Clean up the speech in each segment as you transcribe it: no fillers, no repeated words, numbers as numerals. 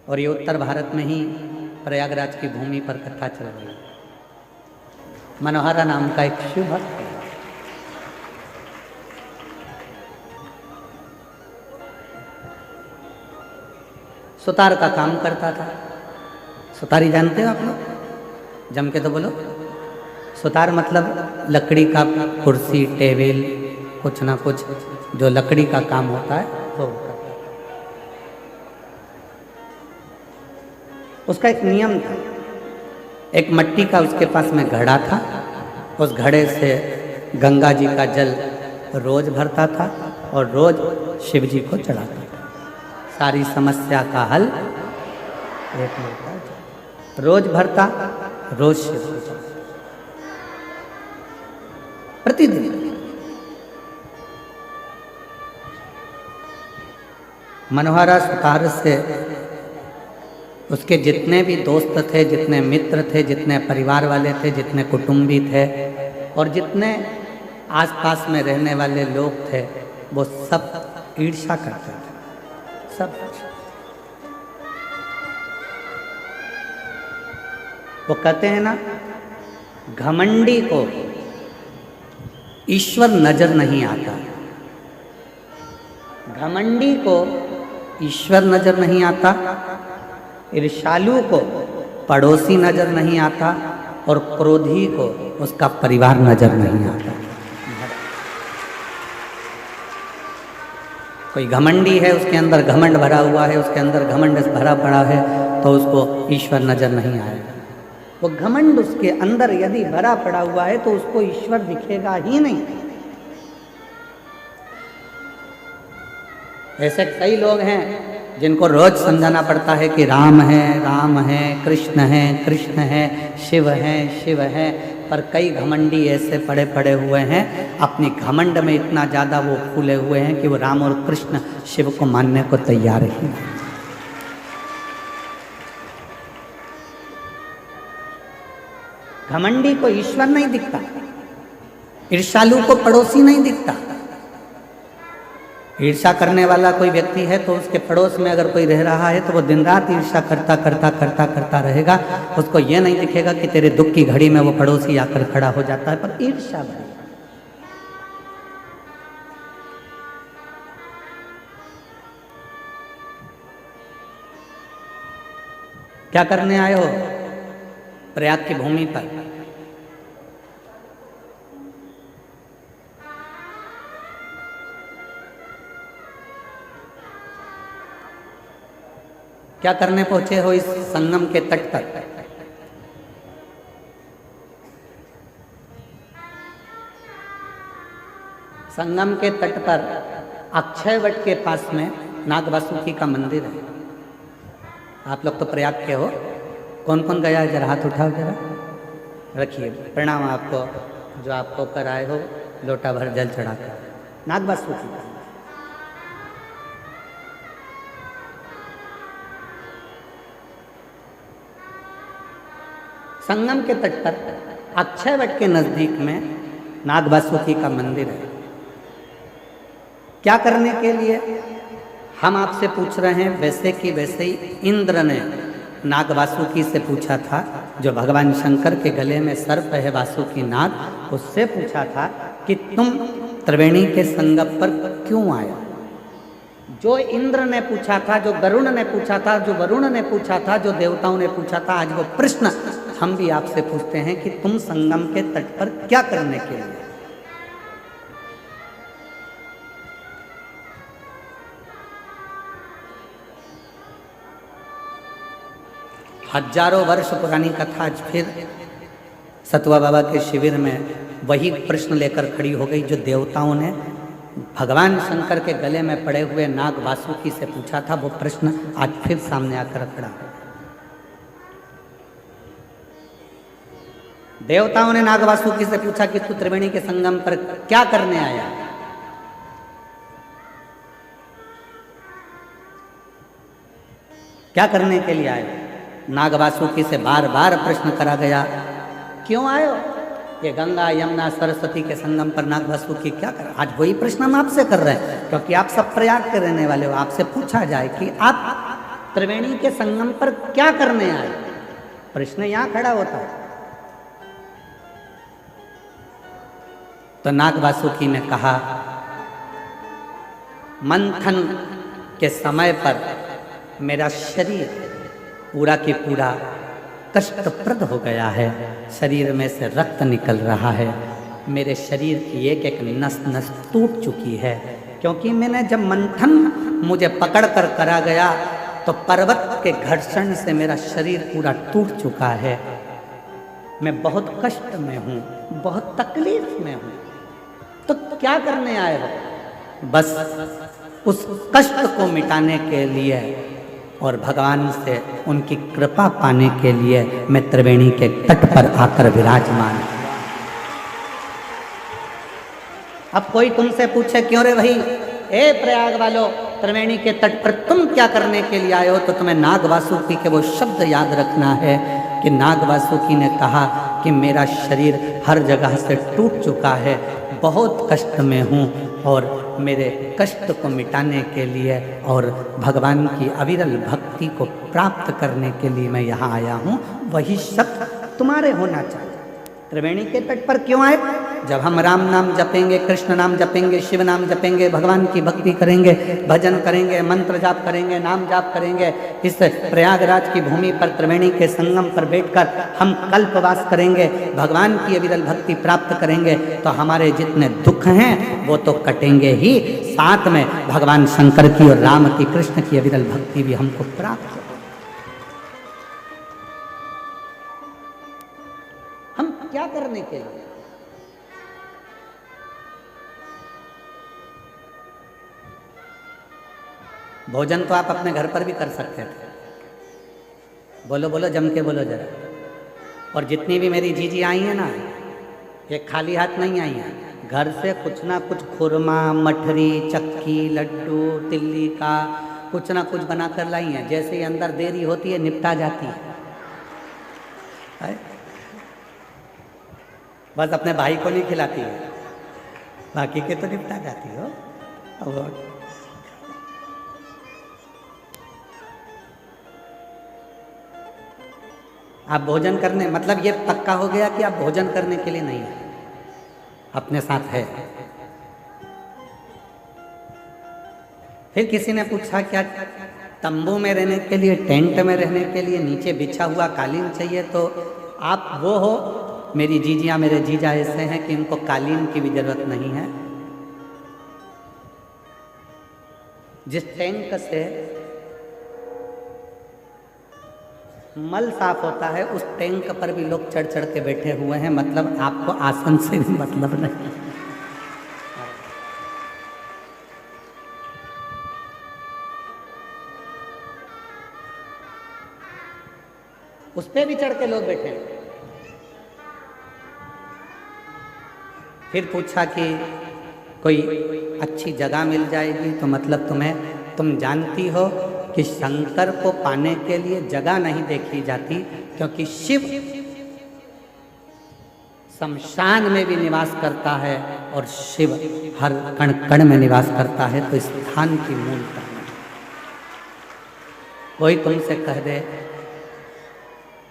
और ये उत्तर भारत में ही प्रयागराज की भूमि पर कथा चल रही है। मनोहरा नाम का एक शिव भक्त है। सुतार का काम करता था। सुतारी जानते हो आप लोग? जम के तो बोलो। सुतार मतलब लकड़ी का कुर्सी टेबल कुछ ना कुछ जो लकड़ी का काम होता है वो करता है। उसका एक नियम था। एक मट्टी का उसके पास में घड़ा था। उस घड़े से गंगा जी का जल रोज भरता था और रोज शिव जी को चढ़ाता था। सारी समस्या का हल एक मिलता है। रोज भरता, रोज शिव को चढ़ाता, प्रतिदिन। मनोहरा सुतार से उसके जितने भी दोस्त थे, जितने मित्र थे, जितने परिवार वाले थे, जितने कुटुंबी थे और जितने आसपास में रहने वाले लोग थे, वो सब ईर्ष्या करते थे। सब वो कहते हैं ना, घमंडी को ईश्वर नजर नहीं आता। घमंडी को ईश्वर नजर नहीं आता, ईर्ष्यालु को पड़ोसी नजर नहीं आता और क्रोधी को उसका परिवार नजर नहीं आता। कोई घमंडी है, उसके अंदर घमंड भरा हुआ है, उसके अंदर घमंड भरा पड़ा है, तो उसको ईश्वर नजर नहीं आएगा। वो घमंड उसके अंदर यदि भरा पड़ा हुआ है तो उसको ईश्वर दिखेगा ही नहीं। ऐसे कई लोग हैं जिनको रोज समझाना पड़ता है कि राम है, राम है, कृष्ण है, कृष्ण है, शिव है, शिव है, पर कई घमंडी ऐसे पड़े पड़े हुए हैं, अपनी घमंड में इतना ज़्यादा वो फूले हुए हैं कि वो राम और कृष्ण शिव को मानने को तैयार ही नहीं। घमंडी को ईश्वर नहीं दिखता, ईर्ष्यालु को पड़ोसी नहीं दिखता। ईर्ष्या करने वाला कोई व्यक्ति है तो उसके पड़ोस में अगर कोई रह रहा है तो वो दिन रात ईर्ष्या करता करता करता करता रहेगा। उसको ये नहीं दिखेगा कि तेरे दुख की घड़ी में वो पड़ोसी आकर खड़ा हो जाता है, पर ईर्ष्या बढ़ेगा। क्या करने आए हो प्रयाग की भूमि पर? क्या करने पहुंचे हो इस संगम के तट पर? संगम के तट पर अक्षय वट के पास में नाग वासुकी का मंदिर है। आप लोग तो प्रयाग के हो, कौन कौन गया है? जरा हाथ उठाओ, जरा रखिए। प्रणाम आपको, जो आप होकर आए हो लोटा भर जल चढ़ाकर नाग वासुकी। संगम के तट पर अक्षय वट के नजदीक में नाग वासुकी का मंदिर है। क्या करने के लिए हम आपसे पूछ रहे हैं? वैसे कि वैसे ही इंद्र ने नाग वासुकी से पूछा था, जो भगवान शंकर के गले में सर्प है वासुकी नाग, उससे पूछा था कि तुम त्रिवेणी के संगम पर क्यों आए? जो इंद्र ने पूछा था, जो गरुण ने पूछा था, जो वरुण ने पूछा था, जो देवताओं ने पूछा था, आज वो प्रश्न हम भी आपसे पूछते हैं कि तुम संगम के तट पर क्या करने के लिए? हजारों वर्ष पुरानी कथा आज फिर सतवा बाबा के शिविर में वही प्रश्न लेकर खड़ी हो गई, जो देवताओं ने भगवान शंकर के गले में पड़े हुए नाग वासुकी से पूछा था। वो प्रश्न आज फिर सामने आकर खड़ा है। देवताओं ने नाग वासुकी से पूछा कि तू त्रिवेणी के संगम पर क्या करने आया? क्या करने के लिए आए? नाग वासुकी से बार बार प्रश्न करा गया, क्यों आए हो? ये गंगा यमुना सरस्वती के संगम पर नाग वासुकी क्या कर? आज वही प्रश्न हम आपसे कर रहे हैं, क्योंकि आप सब प्रयाग के रहने वाले हो। आपसे पूछा जाए कि आप त्रिवेणी के संगम पर क्या करने आए? प्रश्न यहां खड़ा होता है। तो नाग वासुकी ने कहा, मंथन के समय पर मेरा शरीर पूरा की पूरा कष्टप्रद हो गया है, शरीर में से रक्त निकल रहा है, मेरे शरीर की एक एक नस नस टूट चुकी है, क्योंकि मैंने जब मंथन मुझे पकड़ कर करा गया तो पर्वत के घर्षण से मेरा शरीर पूरा टूट चुका है, मैं बहुत कष्ट में हूँ, बहुत तकलीफ में हूँ। तो क्या करने आए हो? बस उस कष्ट को मिटाने के लिए और भगवान से उनकी कृपा पाने के लिए मैं त्रिवेणी के तट पर आकर विराजमान। अब कोई तुमसे पूछे, क्यों रे भाई, ए प्रयाग वालों, त्रिवेणी के तट पर तुम क्या करने के लिए आए हो? तो तुम्हें नाग वासुकी के वो शब्द याद रखना है कि नाग वासुकी ने कहा कि मेरा शरीर हर जगह से टूट चुका है, बहुत कष्ट में हूँ, और मेरे कष्ट को मिटाने के लिए और भगवान की अविरल भक्ति को प्राप्त करने के लिए मैं यहाँ आया हूँ। वही शब्द तुम्हारे होना चाहिए। त्रिवेणी के तट पर क्यों आए? जब हम राम नाम जपेंगे, कृष्ण नाम जपेंगे, शिव नाम जपेंगे, भगवान की भक्ति करेंगे, भजन करेंगे, मंत्र जाप करेंगे, नाम जाप करेंगे, इस प्रयागराज की भूमि पर त्रिवेणी के संगम पर बैठकर हम कल्पवास करेंगे, भगवान की अविरल भक्ति प्राप्त करेंगे, तो हमारे जितने दुख हैं वो तो कटेंगे ही, साथ में भगवान शंकर की और राम की, कृष्ण की अविरल भक्ति भी हमको प्राप्त हो। हम क्या करने के लिए? भोजन तो आप अपने घर पर भी कर सकते थे। बोलो बोलो, जम के बोलो जरा। और जितनी भी मेरी जीजी आई हैं ना, ये खाली हाथ नहीं आई हैं, घर से कुछ ना कुछ खुरमा, मठरी, चक्की, लड्डू, तिल्ली का कुछ ना कुछ बना कर लाई हैं। जैसे ही अंदर देरी होती है निपटा जाती है। बस अपने भाई को नहीं खिलाती है, बाकी के तो निपटा जाती हो। आप भोजन करने, मतलब ये पक्का हो गया कि आप भोजन करने के लिए नहीं है, अपने साथ है। फिर किसी ने पूछा, क्या तंबू में रहने के लिए, टेंट में रहने के लिए नीचे बिछा हुआ कालीन चाहिए? तो आप वो हो, मेरी जीजियां, मेरे जीजा ऐसे हैं कि इनको कालीन की भी जरूरत नहीं है। जिस टैंक से मल साफ होता है उस टैंक पर भी लोग चढ़ चढ़ के बैठे हुए हैं, मतलब आपको आसन से भी मतलब नहीं। उस पे भी चढ़ के लोग बैठे हैं। फिर पूछा कि कोई अच्छी जगह मिल जाएगी? तो मतलब तुम जानती हो कि शंकर को पाने के लिए जगह नहीं देखी जाती, क्योंकि शिव शमशान में भी निवास करता है और शिव हर कण कण में निवास करता है, तो स्थान की मूलता है। कोई तुमसे कह दे,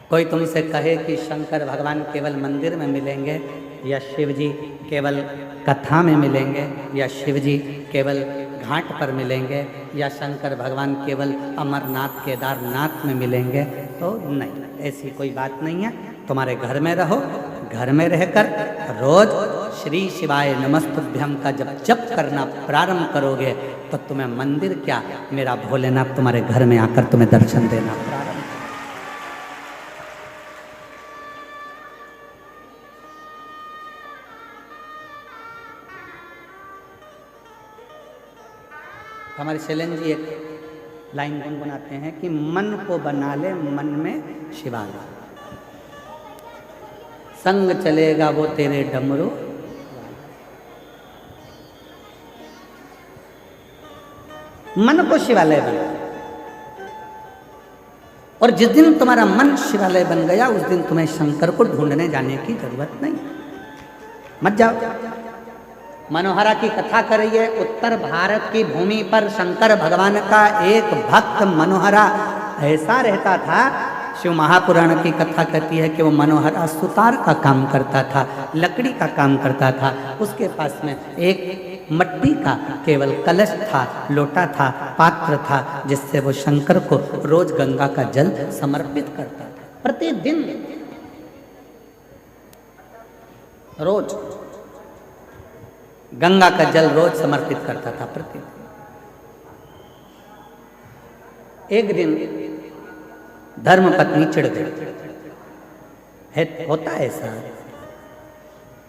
कोई तुमसे कहे कि शंकर भगवान केवल मंदिर में मिलेंगे, या शिव जी केवल कथा में मिलेंगे, या शिव जी केवल घाट पर मिलेंगे, या शंकर भगवान केवल अमरनाथ केदारनाथ में मिलेंगे, तो नहीं, ऐसी कोई बात नहीं है। तुम्हारे घर में रहो, घर में रहकर रोज श्री शिवाय नमस्तुभ्यम का जब जप करना प्रारंभ करोगे तो तुम्हें मंदिर क्या, मेरा भोलेनाथ तुम्हारे घर में आकर तुम्हें दर्शन देना प्रारंभ। हमारे शैलेंद्र जी एक लाइन गुनगुनाते हैं कि मन को बना ले मन में शिवाला, संग चलेगा वो तेरे डमरू। मन को शिवालय बना, और जिस दिन तुम्हारा मन शिवालय बन गया उस दिन तुम्हें शंकर को ढूंढने जाने की जरूरत नहीं। मत जाओ। मनोहरा की कथा करिए। उत्तर भारत की भूमि पर शंकर भगवान का एक भक्त मनोहरा ऐसा रहता था। शिव महापुराण की कथा कहती है कि वो मनोहरा सुतार का काम करता था, लकड़ी का काम करता था। उसके पास में एक मट्टी का केवल कलश था, लोटा था, पात्र था, जिससे वो शंकर को रोज गंगा का जल समर्पित करता था। प्रतिदिन रोज गंगा का जल रोज समर्पित करता था, प्रतिदिन। एक दिन धर्म पत्नी चिढ़ गई। होता है ऐसा,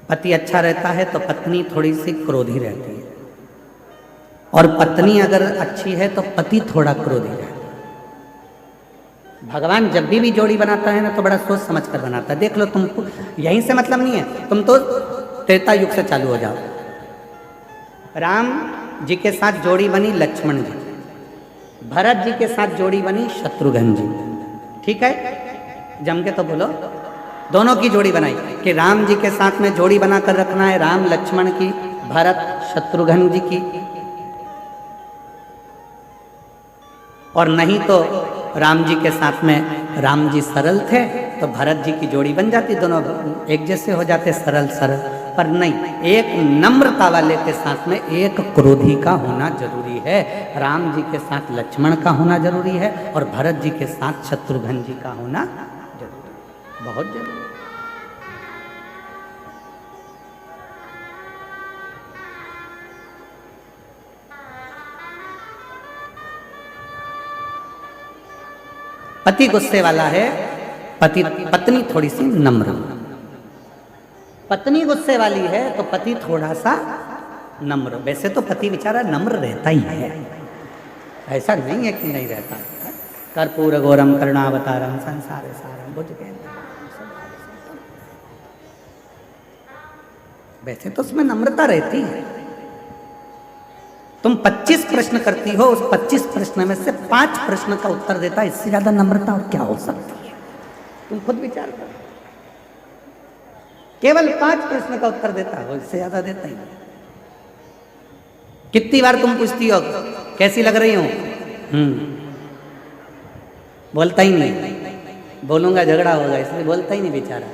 पति अच्छा रहता है तो पत्नी थोड़ी सी क्रोधी रहती है, और पत्नी अगर अच्छी है तो पति थोड़ा क्रोधी रहता है। भगवान जब भी जोड़ी बनाता है ना तो बड़ा सोच समझ कर बनाता है। देख लो, तुमको यहीं से मतलब नहीं है, तुम तो त्रेता युग से चालू हो जाओ। राम जी के साथ जोड़ी बनी लक्ष्मण जी, भरत जी के साथ जोड़ी बनी शत्रुघ्न जी, ठीक है, जम के तो बोलो। दोनों की जोड़ी बनाई कि राम जी के साथ में जोड़ी बनाकर रखना है, राम लक्ष्मण की, भरत शत्रुघ्न जी की। और नहीं तो राम जी के साथ में राम जी सरल थे तो भरत जी की जोड़ी बन जाती, दोनों एक जैसे हो जाते, सरल सरल। पर नहीं, एक नम्रता वाले के साथ में एक क्रोधी का होना जरूरी है। राम जी के साथ लक्ष्मण का होना जरूरी है, और भरत जी के साथ शत्रुघ्न जी का होना जरूरी है, बहुत जरूरी है। पति गुस्से वाला है, पत्नी थोड़ी सी नम्र। पत्नी गुस्से वाली है तो पति थोड़ा सा नम्र। वैसे तो पति बेचारा नम्र रहता ही है, ऐसा नहीं है कि नहीं रहता। कर्पूर गौरम करुणावतारम संसार सारम बुझ गए। वैसे तो उसमें नम्रता रहती है। तुम 25 प्रश्न करती हो, उस 25 प्रश्न में से 5 प्रश्न का उत्तर देता है, इससे ज्यादा नम्रता और क्या हो सकती है? तुम खुद विचार करो। केवल 5 प्रश्न का उत्तर देता है, इससे ज्यादा देता ही नहीं। कितनी बार तुम पूछती हो कैसी लग रही हूं? बोलता ही नहीं, बोलूंगा झगड़ा होगा, इसलिए बोलता ही नहीं बेचारा।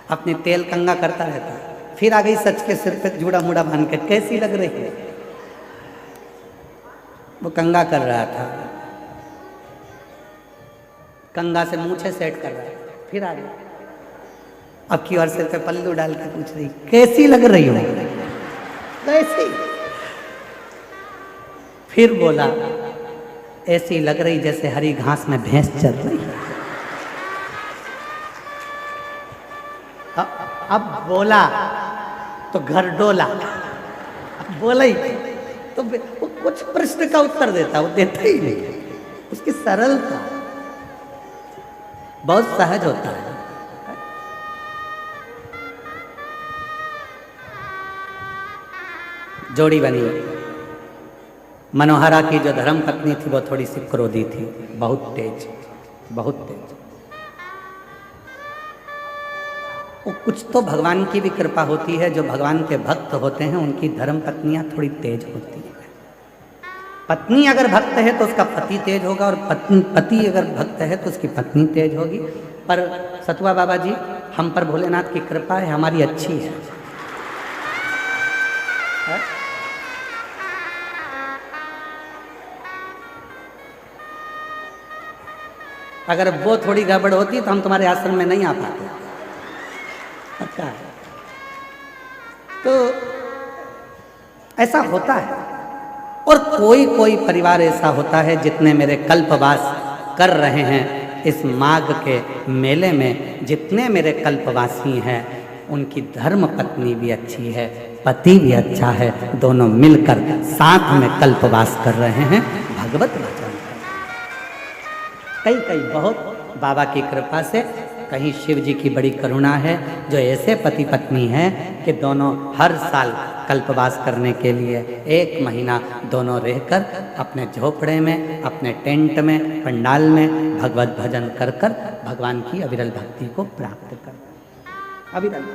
अपने तेल कंगा करता रहता है। फिर आ गई सच के सिर पे जूड़ा मुड़ा बांध के, कैसी लग रही है? वो कंगा कर रहा था, कंगा से मूछे सेट कर रहा है। फिर आ गई, अब की बार सिर पे पल्लू डाल के पूछ रही कैसी लग रही हो? कैसी? फिर बोला ऐसी लग रही जैसे हरी घास में भैंस चल रही है। अब बोला तो घर डोला। अब बोला ही तो वो कुछ प्रश्न का उत्तर देता, वो देता ही नहीं। उसकी सरलता बहुत सहज होता है। जोड़ी बनी। मनोहरा की जो धर्म पत्नी थी वो थोड़ी सी क्रोधी थी, बहुत तेज, बहुत तेज। वो कुछ तो भगवान की भी कृपा होती है, जो भगवान के भक्त होते हैं उनकी धर्म पत्नियां थोड़ी तेज होती है। पत्नी अगर भक्त है तो उसका पति तेज होगा, और पति अगर भक्त है तो उसकी पत्नी तेज होगी। पर सतुआ बाबा जी, हम पर भोलेनाथ की कृपा है, हमारी अच्छी है। अगर वो थोड़ी गड़बड़ होती तो हम तुम्हारे आश्रम में नहीं आ पाते, पक्का है। तो ऐसा होता है। और कोई कोई परिवार ऐसा होता है जितने मेरे कल्पवास कर रहे हैं इस माघ के मेले में, जितने मेरे कल्पवासी हैं उनकी धर्म पत्नी भी अच्छी है, पति भी अच्छा है, दोनों मिलकर साथ में कल्पवास कर रहे हैं भगवत वचन। कई कई बहुत बाबा की कृपा से, कहीं शिव जी की बड़ी करुणा है जो ऐसे पति पत्नी हैं कि दोनों हर साल कल्पवास करने के लिए 1 महीना दोनों रहकर अपने झोपड़े में, अपने टेंट में, पंडाल में भगवत भजन कर कर भगवान की अविरल भक्ति को प्राप्त कर। अविरल।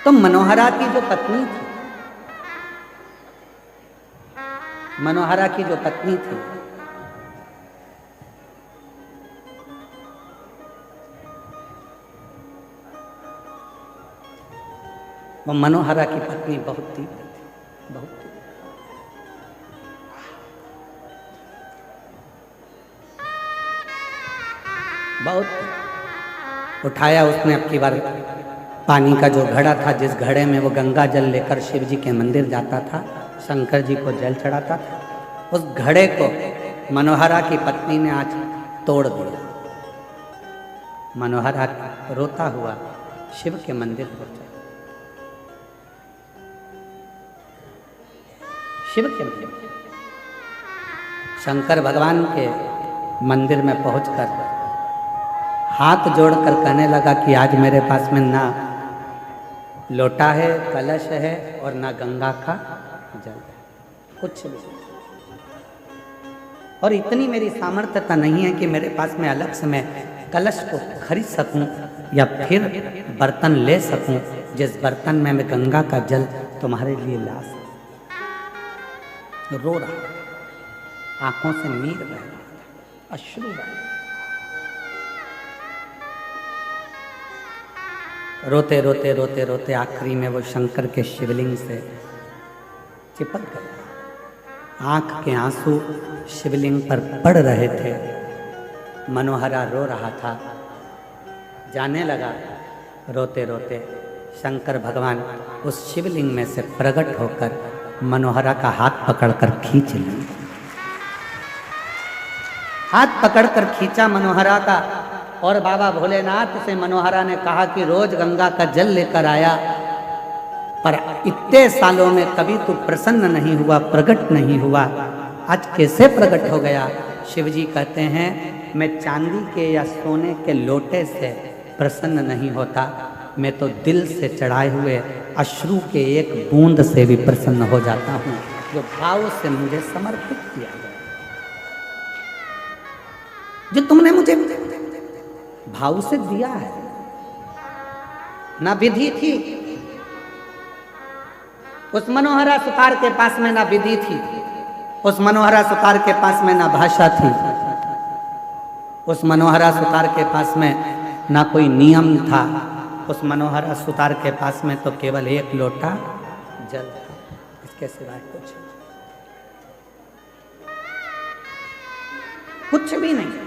तो मनोहरा की जो पत्नी थी, मनोहरा की जो पत्नी थी वो मनोहरा की पत्नी बहुत तीव्र थी, बहुत तीव्र। बहुत उठाया उसने अब की बार पानी का जो घड़ा था, जिस घड़े में वो गंगा जल लेकर शिव जी के मंदिर जाता था, शंकर जी को जल चढ़ाता था, उस घड़े को मनोहरा की पत्नी ने आज तोड़ दिया। मनोहरा रोता हुआ शिव के मंदिर पहुंचा। शिव के मंदिर, शंकर भगवान के मंदिर में पहुंचकर हाथ जोड़कर कहने लगा कि आज मेरे पास में ना लोटा है, कलश है और ना गंगा का जल है, कुछ भी। और इतनी मेरी सामर्थ्यता नहीं है कि मेरे पास में अलग से मैं कलश को खरीद सकूं या फिर बर्तन ले सकूं जिस बर्तन में मैं गंगा का जल तुम्हारे लिए ला सकूं। रो रहा, आंखों से नीर बह रहा, अश्रु बह रहा। रोते रोते रोते रोते आखिरी में वो शंकर के शिवलिंग से चिपक गया। आंख के आंसू शिवलिंग पर पड़ रहे थे। मनोहरा रो रहा था। जाने लगा रोते रोते शंकर भगवान उस शिवलिंग में से प्रकट होकर मनोहरा का हाथ पकड़कर खींच लिए। हाथ पकड़कर खींचा मनोहरा का, और बाबा भोलेनाथ से मनोहरा ने कहा कि रोज गंगा का जल लेकर आया, पर इतने सालों में कभी तू प्रसन्न नहीं हुआ, प्रकट नहीं हुआ, आज कैसे प्रकट हो गया? शिवजी कहते हैं मैं चांदी के या सोने के लोटे से प्रसन्न नहीं होता, मैं तो दिल से चढ़ाए हुए अश्रु के एक बूंद से भी प्रसन्न हो जाता हूँ, जो भाव से मुझे समर्पित किया गया, जो तुमने मुझे भाव से दिया है। ना विधि थी उस मनोहरा सुतार के पास में, ना विधि थी उस मनोहरा सुतार के पास में, ना भाषा थी उस मनोहरा सुतार के पास में, ना कोई नियम था उस मनोहरा सुतार के पास में, तो केवल एक लोटा जल था, इसके सिवाय कुछ भी नहीं।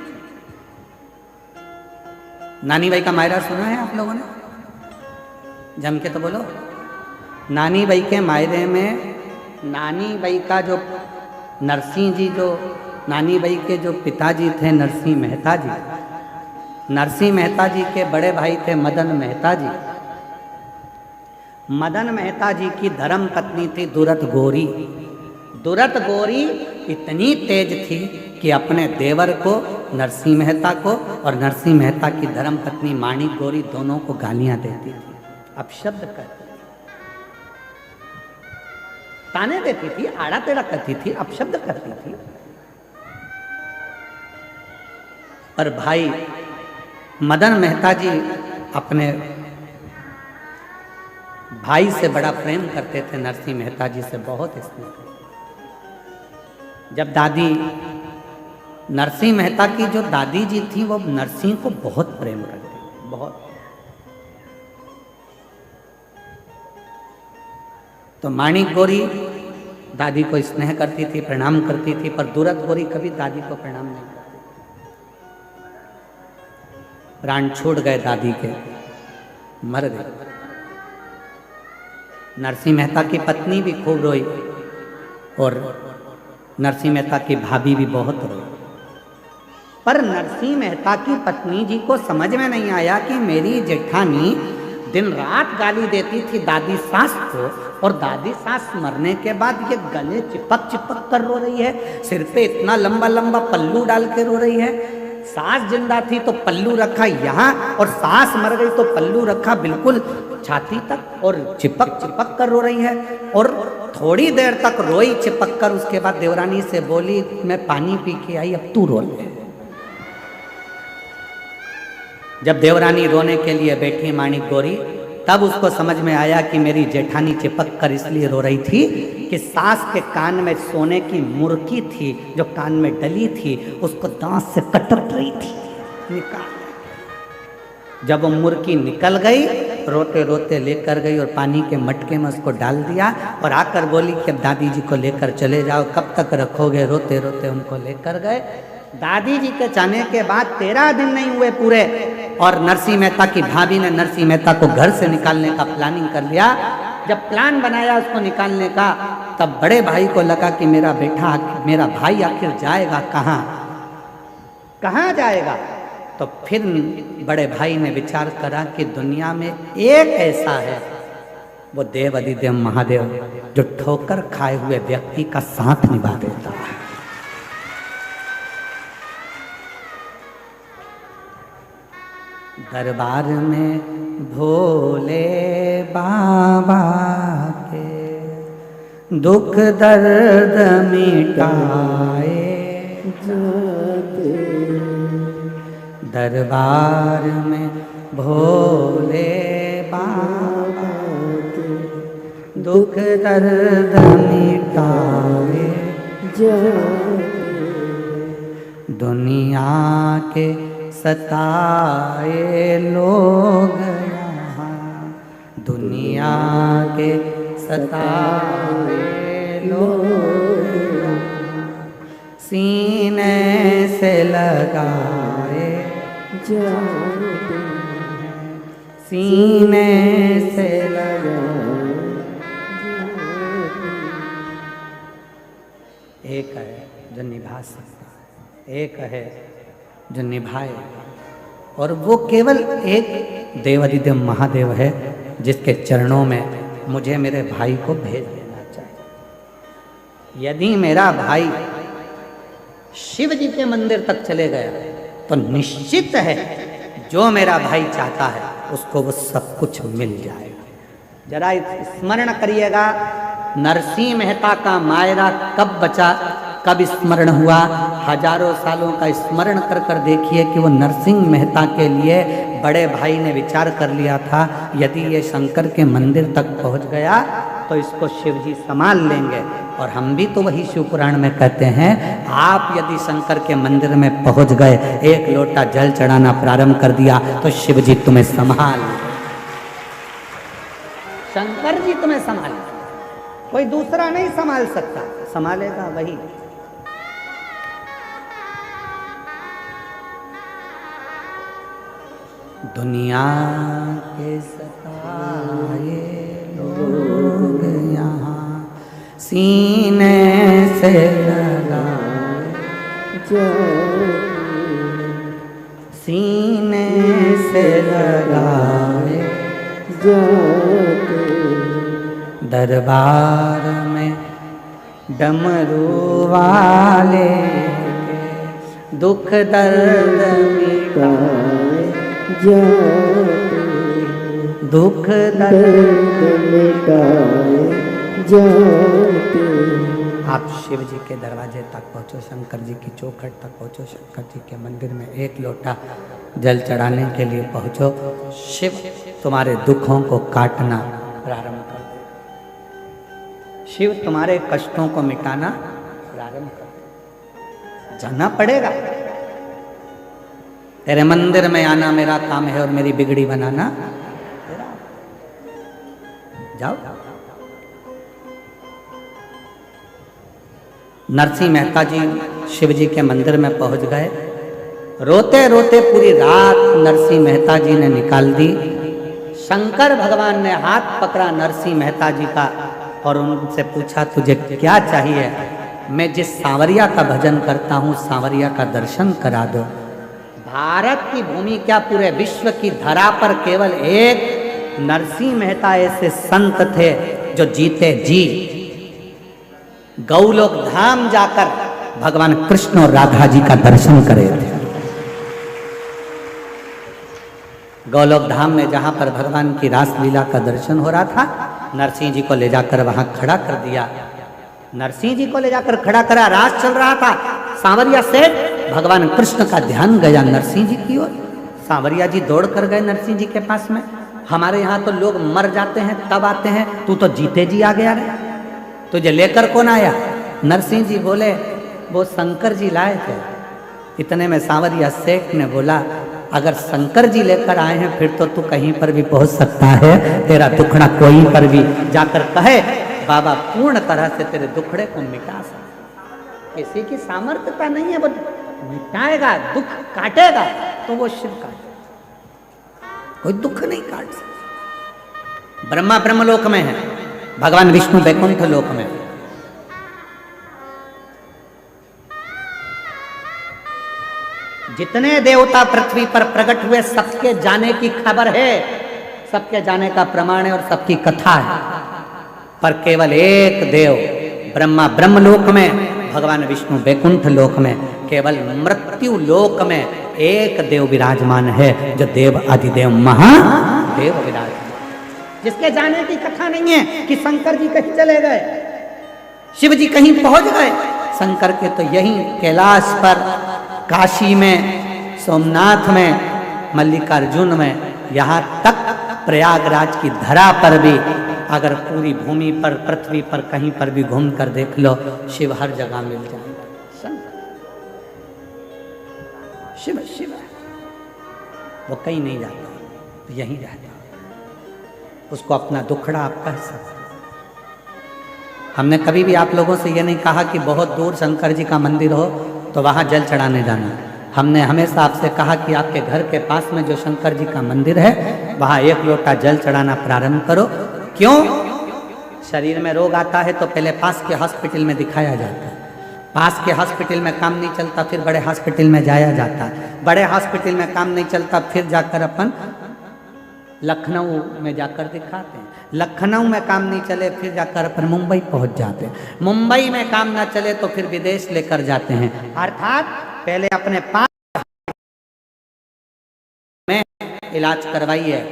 नानी बाई का मायरा सुना है आप लोगों ने? जम के तो बोलो। नानी बाई के मायरे में नानी बाई का जो नरसिंह जी, जो नानी बाई के जो पिताजी थे नरसिंह मेहता जी, नरसिंह मेहता जी के बड़े भाई थे मदन मेहता जी। मदन मेहता जी की धर्म पत्नी थी दुरत गोरी। दुरत गोरी इतनी तेज थी कि अपने देवर को, नरसिंह मेहता को, और नरसिंह मेहता की धर्म पत्नी माणिक गोरी दोनों को गालियां देती थी, अपशब्द करती थी, ताने देती थी, आड़ा टेढ़ा करती थी, अपशब्द करती थी। पर भाई मदन मेहता जी अपने भाई से बड़ा प्रेम करते थे, नरसिंह मेहता जी से बहुत स्नेह। जब दादी नरसिंह मेहता की जो दादी जी थी वो नरसिंह को बहुत प्रेम करती, बहुत। तो माणिक गोरी दादी को स्नेह करती थी, प्रणाम करती थी, पर दुरत गोरी कभी दादी को प्रणाम नहीं करती। प्राण छूट गए दादी के, मर गए। नरसिंह मेहता की पत्नी भी खूब रोई और नरसिंह मेहता की भाभी भी बहुत रोई। पर नरसिंह मेहता की पत्नी जी को समझ में नहीं आया कि मेरी जेठानी दिन रात गाली देती थी दादी सास को, और दादी सास मरने के बाद ये गले चिपक चिपक कर रो रही है, सिर पे इतना लंबा लंबा पल्लू डाल के रो रही है। सास जिंदा थी तो पल्लू रखा यहाँ, और सास मर गई तो पल्लू रखा बिल्कुल छाती तक, और चिपक चिपक कर रो रही है। और थोड़ी देर तक रोई चिपक कर, उसके बाद देवरानी से बोली मैं पानी पी के आई, अब तू रो ले। जब देवरानी रोने के लिए बैठी माणिक गोरी, तब उसको समझ में आया कि मेरी जेठानी चिपक कर इसलिए रो रही थी कि सास के कान में सोने की मुर्की थी जो कान में डली थी, उसको दांत से कटक रही थी, निकाल। जब वो मुर्गी निकल गई, रोते रोते लेकर गई और पानी के मटके में उसको डाल दिया और आकर बोली कि अब दादी जी को लेकर चले जाओ, कब तक रखोगे। रोते रोते उनको लेकर गए। दादी जी के जाने के बाद 13 दिन नहीं हुए पूरे, और नरसिंह मेहता की भाभी ने नरसिंह मेहता को घर से निकालने का प्लानिंग कर लिया। जब प्लान बनाया उसको निकालने का, तब बड़े भाई को लगा कि मेरा बेटा, मेरा भाई आखिर जाएगा कहाँ, कहाँ जाएगा। तो फिर बड़े भाई ने विचार करा कि दुनिया में एक ऐसा है, वो देव अधिदेव महादेव, जो ठोकर खाए हुए व्यक्ति का साथ निभा देता है। दरबार में भोले बाबा के दुख दर्द मिटाए जाते। दरबार में भोले बाबा के दुख दर्द मिटाए जाते। दुनिया के सताए लोग यहाँ, दुनिया के सताए लोग सीने से लगाए जाते हैं, सीने से लगाए जाते। एक है जो निभा सकता है, एक है जो निभाए, और वो केवल एक देवाधिदेव महादेव है जिसके चरणों में मुझे मेरे भाई को भेज देना चाहिए। यदि मेरा भाई शिव जी के मंदिर तक चले गया तो निश्चित है जो मेरा भाई चाहता है उसको वो सब कुछ मिल जाएगा। जरा स्मरण करिएगा, नरसिंह मेहता का मायरा कब बचा, कब स्मरण हुआ। हजारों सालों का स्मरण कर कर देखिए कि वो नरसिंह मेहता के लिए बड़े भाई ने विचार कर लिया था, यदि ये शंकर के मंदिर तक पहुंच गया तो इसको शिव जी संभाल लेंगे। और हम भी तो वही शिव पुराण में कहते हैं, आप यदि शंकर के मंदिर में पहुंच गए, एक लोटा जल चढ़ाना प्रारंभ कर दिया तो शिव जी तुम्हें संभाल, शंकर जी तुम्हें संभाल, कोई दूसरा नहीं संभाल सकता, संभालेगा वही। दुनिया के सताए लोग यहाँ सीने से लगाए जाते, सीने से लगाए जाते। दरबार में डमरू वाले के दुख दर्द मिटाए जाते, दुख दर्द मिटाए जाते। आप शिव जी के दरवाजे तक पहुँचो, शंकर जी की चौखट तक पहुँचो, शंकर जी के मंदिर में एक लोटा जल चढ़ाने के लिए पहुँचो। शिव तुम्हारे दुखों को काटना प्रारंभ कर दे, शिव तुम्हारे कष्टों को मिटाना प्रारंभ कर दे। जाना पड़ेगा, तेरे मंदिर में आना मेरा काम है और मेरी बिगड़ी बनाना तेरा। जाओ। नरसिंह मेहता जी शिव जी के मंदिर में पहुंच गए। रोते रोते पूरी रात नरसिंह मेहता जी ने निकाल दी। शंकर भगवान ने हाथ पकड़ा नरसिंह मेहता जी का और उनसे पूछा, तुझे क्या चाहिए? मैं जिस सांवरिया का भजन करता हूँ, सांवरिया का दर्शन करा दो। भारत की भूमि क्या, पूरे विश्व की धरा पर केवल एक नरसिंह मेहता ऐसे संत थे जो जीते जी गौलोक धाम जाकर भगवान कृष्ण और राधा जी का दर्शन करे थे। गौलोक धाम में जहां पर भगवान की रासलीला का दर्शन हो रहा था, नरसिंह जी को ले जाकर वहां खड़ा कर दिया। नरसिंह जी को ले जाकर खड़ा करा, रास चल रहा था। सांवरिया से भगवान कृष्ण का ध्यान गया नरसिंह जी की ओर। सांवरिया जी दौड़ कर गए नरसिंह जी के पास में। हमारे यहाँ तो लोग मर जाते हैं तब आते हैं, तू तो जीते जी आ गया रे, तुझे लेकर कौन आया? नरसिंह जी बोले, वो शंकर जी लाए थे। इतने में सांवरिया सेठ ने बोला, अगर शंकर जी लेकर आए हैं फिर तो तू कहीं पर भी पहुंच सकता है, तेरा दुखड़ा कोई पर भी जाकर कहे बाबा पूर्ण तरह से तेरे दुखड़े को मिटा सकता। किसी की सामर्थ्यता नहीं है, वो मिटाएगा, दुख काटेगा तो वो शिव काटेगा, कोई दुख नहीं काट सकता। ब्रह्मा ब्रह्मलोक में है, भगवान विष्णु वैकुंठ लोक में। जितने देवता पृथ्वी पर प्रकट हुए सबके जाने की खबर है, सबके जाने का प्रमाण है और सबकी कथा है, पर केवल एक देव ब्रह्मा ब्रह्मलोक में, भगवान विष्णु वैकुंठ लोक में, केवल मृत्यु लोक में एक देव विराजमान है, जो देव अधिदेव महादेव विराजमान, जिसके जाने की कथा नहीं है कि शंकर जी कहीं चले गए, शिव जी कहीं पहुंच गए। शंकर के तो यही कैलाश पर, काशी में, सोमनाथ में, मल्लिकार्जुन में, यहाँ तक प्रयागराज की धरा पर भी, अगर पूरी भूमि पर, पृथ्वी पर कहीं पर भी घूम कर देख लो, शिव हर जगह मिल जाएगा। शिव शिव वो कहीं नहीं जाता, तो यहीं रहता, उसको अपना दुखड़ा आप कह सकते। हमने कभी भी आप लोगों से ये नहीं कहा कि बहुत दूर शंकर जी का मंदिर हो तो वहाँ जल चढ़ाने जाना। हमने हमेशा आपसे कहा कि आपके घर के पास में जो शंकर जी का मंदिर है वहाँ एक लोटा जल चढ़ाना प्रारंभ करो। क्यों? शरीर में रोग आता है तो पहले पास के हॉस्पिटल में दिखाया जाता है, पास के हॉस्पिटल में काम नहीं चलता फिर बड़े हॉस्पिटल में जाया जाता है, बड़े हॉस्पिटल में काम नहीं चलता फिर जाकर अपन लखनऊ में जाकर दिखाते हैं, लखनऊ में काम नहीं चले फिर जाकर अपन मुंबई पहुंच जाते हैं, मुंबई में काम ना चले तो फिर विदेश लेकर जाते हैं। अर्थात पहले अपने पास में इलाज करवाइए,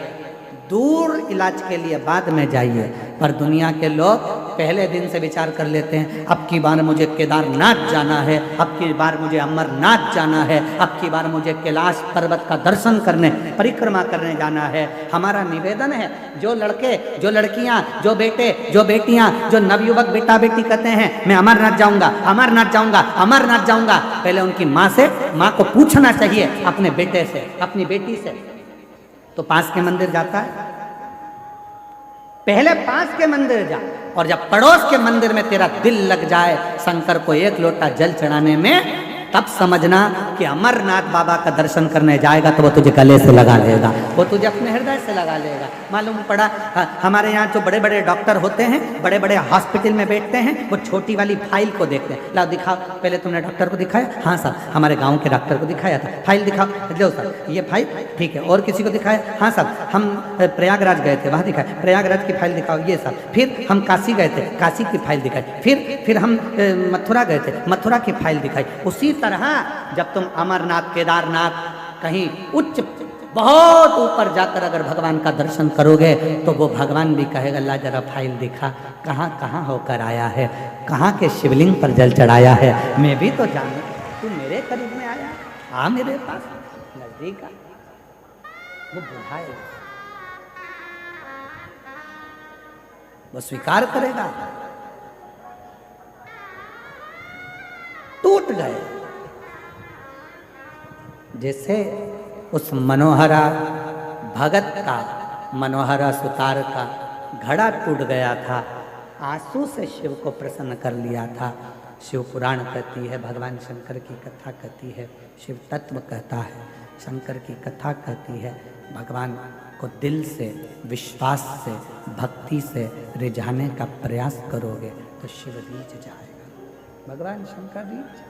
दूर इलाज के लिए बाद में जाइए। पर दुनिया के लोग पहले दिन से विचार कर लेते हैं, अब की बार मुझे केदारनाथ जाना है, अब की बार मुझे अमरनाथ जाना है, अब की बार मुझे कैलाश पर्वत का दर्शन करने, परिक्रमा करने जाना है। हमारा निवेदन है, जो लड़के, जो लड़कियां, जो बेटे, जो बेटियां, जो नवयुवक बेटा बेटी कहते हैं मैं अमरनाथ जाऊंगा, अमरनाथ जाऊंगा, अमरनाथ जाऊंगा, पहले उनकी माँ से, माँ को पूछना चाहिए, अपने बेटे से, अपनी बेटी से, तो पास के मंदिर जाता है, पहले पास के मंदिर जा, और जब पड़ोस के मंदिर में तेरा दिल लग जाए शंकर को एक लोटा जल चढ़ाने में, तब समझना कि अमरनाथ बाबा का दर्शन करने जाएगा तो वो तुझे गले से लगा लेगा, वो तुझे अपने हृदय से लगा लेगा। मालूम पड़ा हमारे यहाँ जो बड़े बड़े डॉक्टर होते हैं, बड़े बड़े हॉस्पिटल में बैठते हैं, वो छोटी वाली फाइल को देखते हैं। लाओ दिखाओ, पहले तुमने डॉक्टर को दिखाया? हाँ साहब, हमारे गाँव के डॉक्टर को दिखाया था। फाइल दिखाओ, लो साहब ये फाइल, ठीक है। और किसी को दिखाया? हाँ साहब, हम प्रयागराज गए थे, वहाँ दिखाया, प्रयागराज की फाइल दिखाओ, ये साहब। फिर हम काशी गए थे, काशी की फाइल दिखाई। फिर हम मथुरा गए थे, मथुरा की फाइल दिखाई। उसी तरह जब तुम अमरनाथ, केदारनाथ, कहीं उच्च बहुत ऊपर जाकर अगर भगवान का दर्शन करोगे तो वो भगवान भी कहेगा ला जरा फाइल दिखा, कहाँ कहाँ होकर आया है, कहाँ के शिवलिंग पर जल चढ़ाया है, मैं भी तो जानू, तू मेरे करीब में आया, आ मेरे पास नजदीक आ, वो बुझाएगा, वो स्वीकार करेगा। टूट गए जैसे उस मनोहरा भगत का, मनोहरा सुतार का घड़ा टूट गया था, आंसू से शिव को प्रसन्न कर लिया था। शिव पुराण कहती है, भगवान शंकर की कथा कहती है, शिव तत्व कहता है, शंकर की कथा कहती है। भगवान को दिल से, विश्वास से, भक्ति से रिझाने का प्रयास करोगे तो शिव रीझ जाएगा, भगवान शंकर रीझ जाएगा।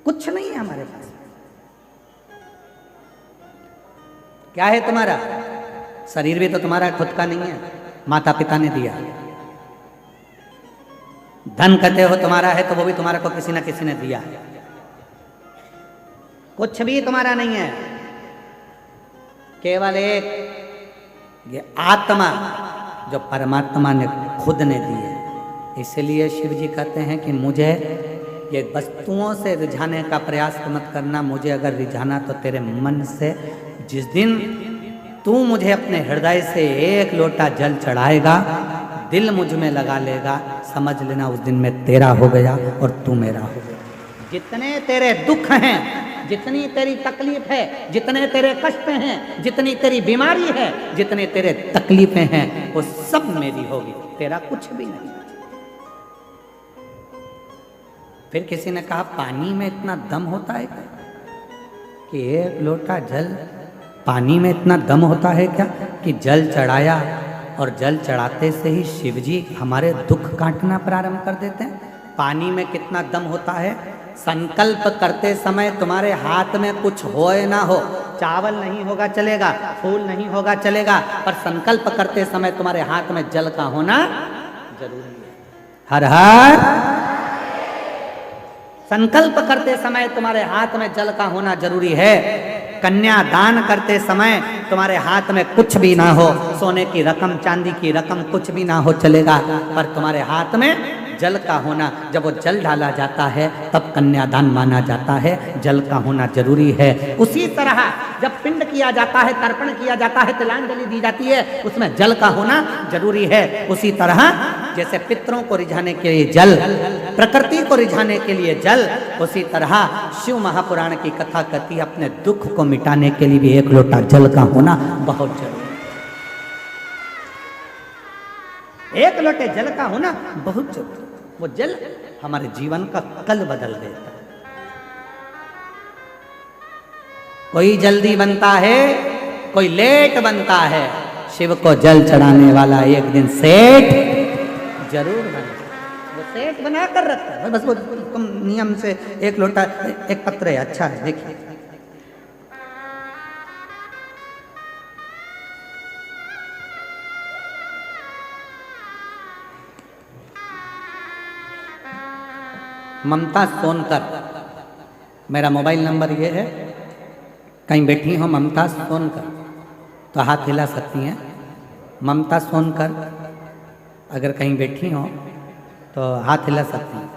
कुछ नहीं है हमारे पास। क्या है तुम्हारा? शरीर भी तो तुम्हारा खुद का नहीं है, माता पिता ने दिया। धन कहते हो तुम्हारा है तो वो भी तुम्हारा को किसी ना किसी ने दिया है। कुछ भी तुम्हारा नहीं है, केवल एक ये आत्मा जो परमात्मा ने खुद ने दी है। इसलिए शिव जी कहते हैं कि मुझे ये वस्तुओं से रिझाने का प्रयास मत करना, मुझे अगर रिझाना तो तेरे मन से। जिस दिन तू मुझे अपने हृदय से एक लोटा जल चढ़ाएगा, दिल मुझ में लगा लेगा, समझ लेना उस दिन मैं तेरा हो गया और तू मेरा हो गया। जितने तेरे दुख हैं, जितनी तेरी तकलीफ है, जितने तेरे कष्ट हैं, जितनी तेरी बीमारी है, जितने तेरे तकलीफें हैं, वो सब मेरी होगी, तेरा कुछ भी नहीं। फिर किसी ने कहा पानी में इतना दम होता है क्या, कि एक लोटा जल, पानी में इतना दम होता है क्या कि जल चढ़ाया और जल चढ़ाते से ही शिवजी हमारे दुख काटना प्रारंभ कर देते हैं। पानी में कितना दम होता है, संकल्प करते समय तुम्हारे हाथ में कुछ हो ना हो, चावल नहीं होगा चलेगा, फूल नहीं होगा चलेगा, पर संकल्प करते समय तुम्हारे हाथ में जल का होना जरूरी है। हर हर संकल्प करते समय तुम्हारे हाथ में जल का होना जरूरी है। कन्या दान करते समय तुम्हारे हाथ में कुछ भी ना हो, सोने की रकम, चांदी की रकम, कुछ भी ना हो चलेगा, पर तुम्हारे हाथ में जल का होना, जब वो जल डाला जाता है तब कन्यादान माना जाता है, जल का होना जरूरी है। उसी तरह जब पिंड किया जाता है, तर्पण किया जाता है, तिलांजलि दी जाती है, उसमें जल का होना जरूरी है। उसी तरह जैसे पितरों को रिझाने के लिए जल, प्रकृति को रिझाने के लिए जल, उसी तरह शिव महापुराण की कथा कहती अपने दुख को मिटाने के लिए भी एक लोटा जल का होना बहुत जरूरी है। एक लोटे जल का होना बहुत जरूरी। वो जल हमारे जीवन का कल बदल देता है। कोई जल्दी बनता है, कोई लेट बनता है, शिव को जल चढ़ाने वाला एक दिन सेठ जरूर बने। वो सेठ बना कर रखता है, बस वो तुम नियम से एक लोटा, एक पत्र है, अच्छा है, देखिए ममता सोनकर, मेरा मोबाइल नंबर ये है। कहीं बैठी हो ममता सोनकर तो हाथ हिला सकती हैं। ममता सोनकर अगर कहीं बैठी हो तो हाथ हिला सकती हैं,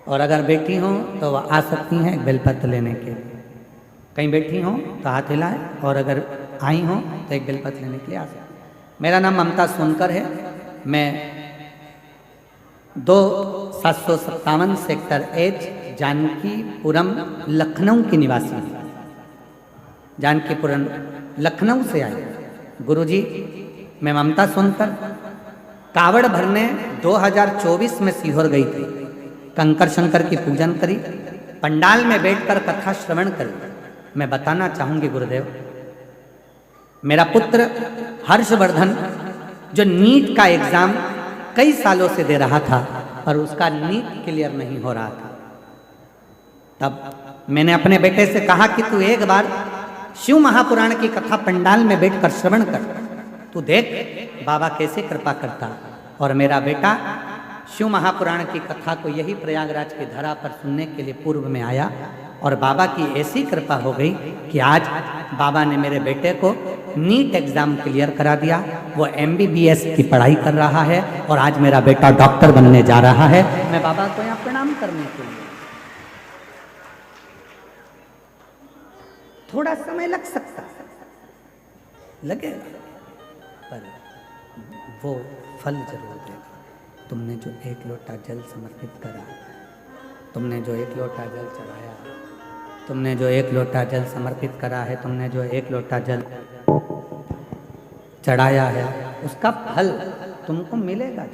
और अगर बैठी हो तो आ सकती हैं बेलपत्र लेने के लिए। कहीं बैठी हो तो हाथ हिलाएं, और अगर आई हो तो एक बेलपत्र लेने के लिए आ सकती हैं। मेरा नाम ममता सोनकर है। मैं 2757 सेक्टर एच, जानकीपुरम, लखनऊ की निवासी हूँ। जानकीपुरम लखनऊ से आई। गुरुजी, मैं ममता सोनकर कावड़ भरने 2024 में सीहोर गई थी। कंकर शंकर की पूजन करी, पंडाल में बैठकर कथा श्रवण करी। मैं बताना चाहूंगी गुरुदेव, मेरा पुत्र हर्षवर्धन जो नीट का एग्जाम कई सालों से दे रहा था और उसका नीट क्लियर नहीं हो रहा था, तब मैंने अपने बेटे से कहा कि तू एक बार शिव महापुराण की कथा पंडाल में बैठकर श्रवण कर, तू देख बाबा कैसे कृपा करता। और मेरा बेटा शिव महापुराण की कथा को यही प्रयागराज की धरा पर सुनने के लिए पूर्व में आया, और बाबा की ऐसी कृपा हो गई कि आज बाबा ने मेरे बेटे को नीट एग्जाम क्लियर करा दिया। वो MBBS की पढ़ाई कर रहा है और आज मेरा बेटा डॉक्टर बनने जा रहा है। मैं बाबा को यहाँ प्रणाम करने के लिए, थोड़ा समय लग सकता है, लगेगा, पर वो फल जरूर देगा। तुमने जो एक लोटा जल समर्पित करा, तुमने जो एक लोटा जल चढ़ाया, तुमने जो एक लोटा जल समर्पित करा है, तुमने जो एक लोटा जल चढ़ाया है, उसका फल तुमको मिलेगा।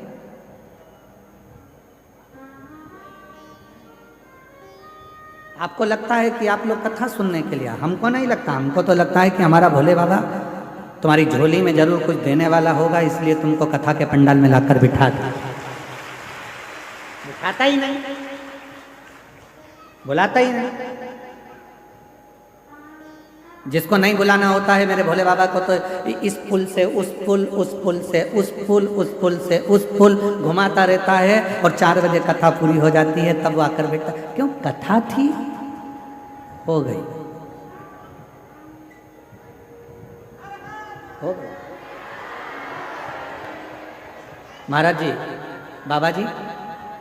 आपको लगता है कि आप लोग कथा सुनने के लिए, हमको नहीं लगता। हमको तो लगता है कि हमारा भोले बाबा तुम्हारी झोली में जरूर कुछ देने वाला होगा, इसलिए तुमको कथा के पंडाल में लाकर बिठा दिया। बिठाता ही नहीं, बुलाता ही नहीं। जिसको नहीं बुलाना होता है मेरे भोले बाबा को, तो इस पुल से उस पुल, उस पुल से उस पुल, उस पुल से उस पुल घुमाता रहता है, और 4 बजे कथा पूरी हो जाती है, तब वो आकर बैठता। क्यों? कथा थी, हो गई, हो गई। महाराज जी, बाबा जी,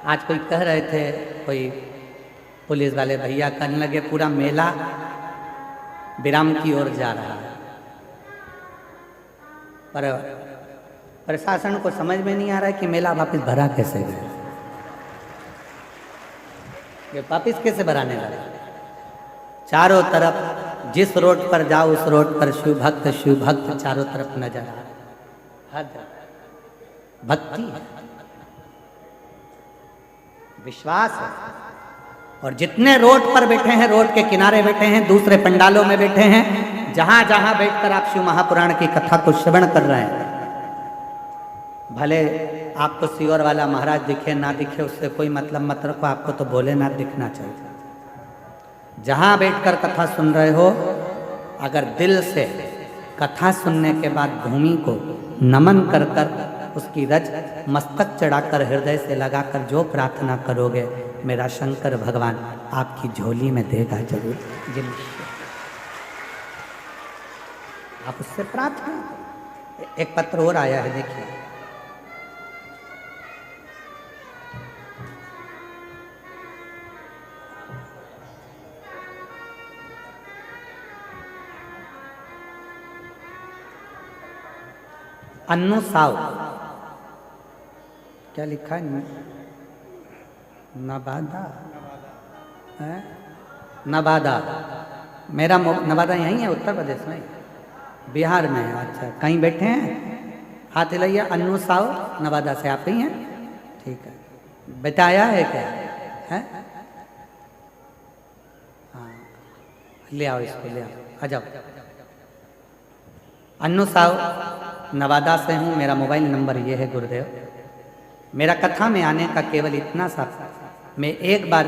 आज कोई कह रहे थे, कोई पुलिस वाले भैया कहने लगे पूरा मेला विराम की ओर जा रहा है, पर प्रशासन को समझ में नहीं आ रहा है कि मेला वापस भरा कैसे गया, ये वापस कैसे भराने लगा। चारों तरफ जिस रोड पर जाओ उस रोड पर शिव भक्त चारों तरफ नजर आ रहा। हद भक्ति है, विश्वास है। और जितने रोड पर बैठे हैं, रोड के किनारे बैठे हैं, दूसरे पंडालों में बैठे हैं, जहां जहां बैठकर आप शिव महापुराण की कथा को श्रवण कर रहे हैं, भले आपको सियोर वाला महाराज दिखे ना दिखे उससे कोई मतलब मत रखो, आपको तो भोलेनाथ दिखना चाहिए। जहां बैठकर कथा सुन रहे हो, अगर दिल से कथा सुनने के बाद भूमि को नमन कर कर उसकी रज मस्तक चढ़ाकर हृदय से लगाकर जो प्रार्थना करोगे, मेरा शंकर भगवान आपकी झोली में देगा जरूर। आप उससे प्रार्थना। एक पत्र और आया है, देखिए। अन्नू साव, क्या लिखा है? नवादा है? नवादा, मेरा नवादा यहीं है, उत्तर प्रदेश में, बिहार में है। अच्छा, कहीं बैठे हैं? हाथ हिलाइए। अन्नू साव नवादा से आप ही हैं? ठीक है। बताया है क्या है? हाँ, ले आओ इसको, ले आओ, आ जाओ। अन्नू साव नवादा से हूँ, मेरा मोबाइल नंबर ये है गुरुदेव। मेरा कथा में आने का केवल इतना सा, मैं एक बार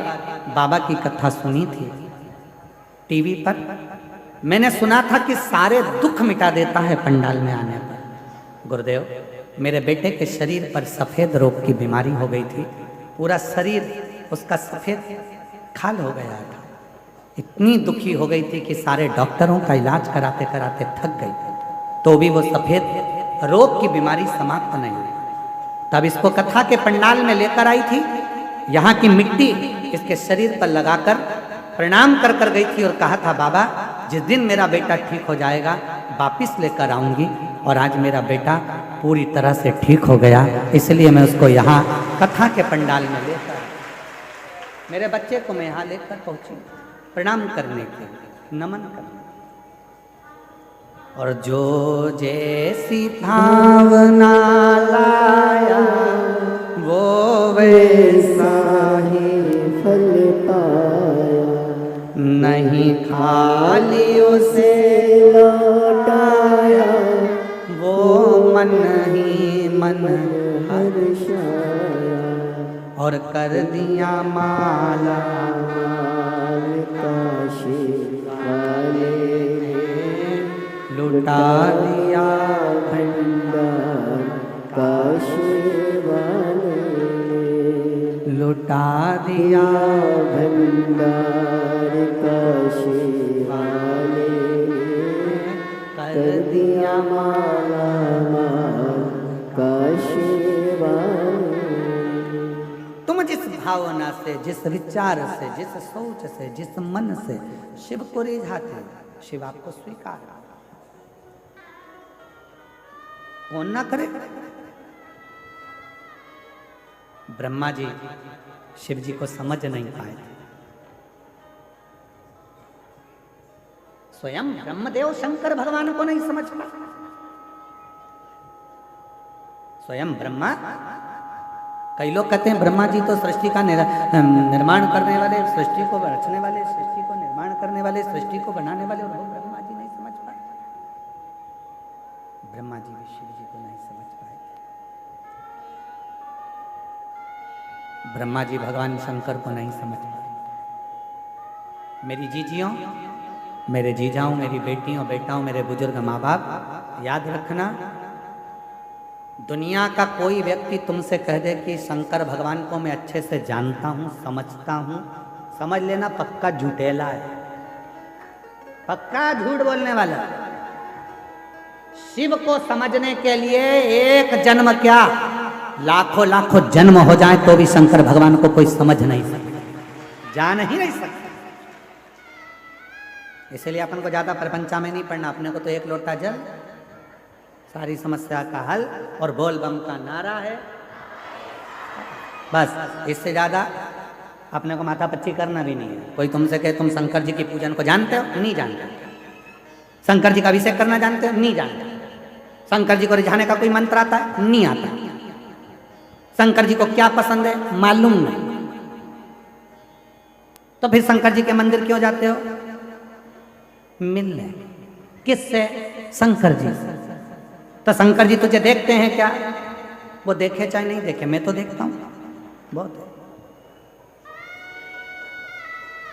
बाबा की कथा सुनी थी टीवी पर। मैंने सुना था कि सारे दुख मिटा देता है पंडाल में आने पर। गुरुदेव, मेरे बेटे के शरीर पर सफ़ेद रोग की बीमारी हो गई थी, पूरा शरीर उसका सफ़ेद खाल हो गया था। इतनी दुखी हो गई थी कि सारे डॉक्टरों का इलाज कराते कराते थक गई, तो भी वो सफ़ेद रोग की बीमारी समाप्त नहीं हुई। तब इसको कथा के पंडाल में लेकर आई थी, यहाँ की मिट्टी इसके शरीर पर लगाकर प्रणाम कर कर गई थी और कहा था, बाबा जिस दिन मेरा बेटा ठीक हो जाएगा वापिस लेकर आऊँगी। और आज मेरा बेटा पूरी तरह से ठीक हो गया, इसलिए मैं उसको यहाँ कथा के पंडाल में लेकर, मेरे बच्चे को मैं यहाँ लेकर पहुँची प्रणाम करने के, नमन करने। और जो जैसी भावना लाया वो वैसा ही फल पाया, नहीं खाली उसे लौटाया, वो मन ही मन हर्षाया, और कर दिया माला काशी वाले, लुटा दिया भंडार काशी वाले, लुटा दिया भंडार काशी वाले, कर दिया माला माल काशी वाले। तुम जिस भावना से, जिस विचार से, जिस सोच से, जिस मन से शिव को रिझाते हो, शिव आपको स्वीकार, कौन ना करे। ब्रह्मा जी शिव जी को समझ नहीं पाए, स्वयं ब्रह्मदेव शंकर भगवान को नहीं समझ पाए। स्वयं ब्रह्मा, कई लोग कहते हैं ब्रह्मा जी तो सृष्टि का निर्माण करने वाले, सृष्टि को रचने वाले, सृष्टि को निर्माण करने वाले, सृष्टि को बनाने वाले, और वो ब्रह्मा जी नहीं समझ पाए। ब्रह्मा जी भी शिव जी को नहीं समझ पाए। ब्रह्मा जी भगवान शंकर को नहीं समझ पाए। मेरी जीजियों, मेरे जीजाओं, मेरी बेटियों, बेटाओं, मेरे बुजुर्ग माँ बाप, याद रखना, दुनिया का कोई व्यक्ति तुमसे कह दे कि शंकर भगवान को मैं अच्छे से जानता हूँ, समझता हूँ, समझ लेना पक्का झूठेला है, पक्का झूठ बोलने वाला। शिव को समझने के लिए एक जन्म क्या, लाखों लाखों जन्म हो जाए तो भी शंकर भगवान को कोई समझ नहीं सकता, जान ही नहीं सकता। इसलिए अपन को ज्यादा प्रपंचा में नहीं पड़ना, अपने को तो एक लोटा जल सारी समस्या का हल, और बोल बम का नारा है। बस इससे ज्यादा अपने को माथा पच्ची करना भी नहीं है। कोई तुमसे कहे तुम शंकर जी की पूजन को जानते हो? नहीं जानते। शंकर जी का अभिषेक करना जानते हो? नहीं जानते। शंकर जी को रिझाने का कोई मंत्र आता है? नहीं आता। शंकर जी को क्या पसंद है? मालूम नहीं। तो फिर शंकर जी के मंदिर क्यों जाते हो? मिलने। किससे? शंकर जी। तो शंकर जी तुझे देखते हैं क्या? वो देखे चाहे नहीं देखे, मैं तो देखता हूं बहुत है।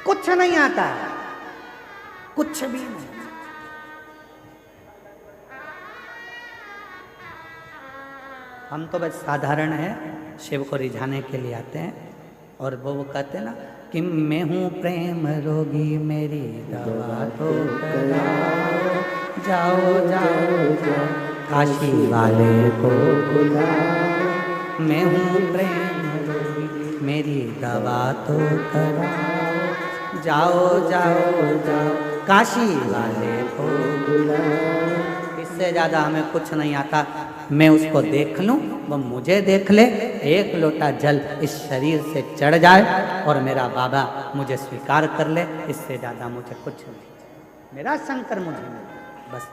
कुछ नहीं आता, कुछ भी नहीं। हम तो बस साधारण है, शिव को रिझाने के लिए आते हैं। और वो कहते हैं ना कि मैं हूँ प्रेम रोगी, मेरी दवा तो कराओ, जाओ जाओ जाओ काशी वाले को बुलाओ। मैं हूँ प्रेम रोगी, मेरी दवा तो कराओ, जाओ जाओ जाओ काशी वाले को बुलाओ। इससे ज़्यादा हमें कुछ नहीं आता। मैं उसको देख लूं, वो मुझे देख ले, एक लोटा जल इस शरीर से चढ़ जाए और मेरा बाबा मुझे स्वीकार कर ले, इससे ज़्यादा मुझे कुछ नहीं। मेरा शंकर मुझे नहीं, बस।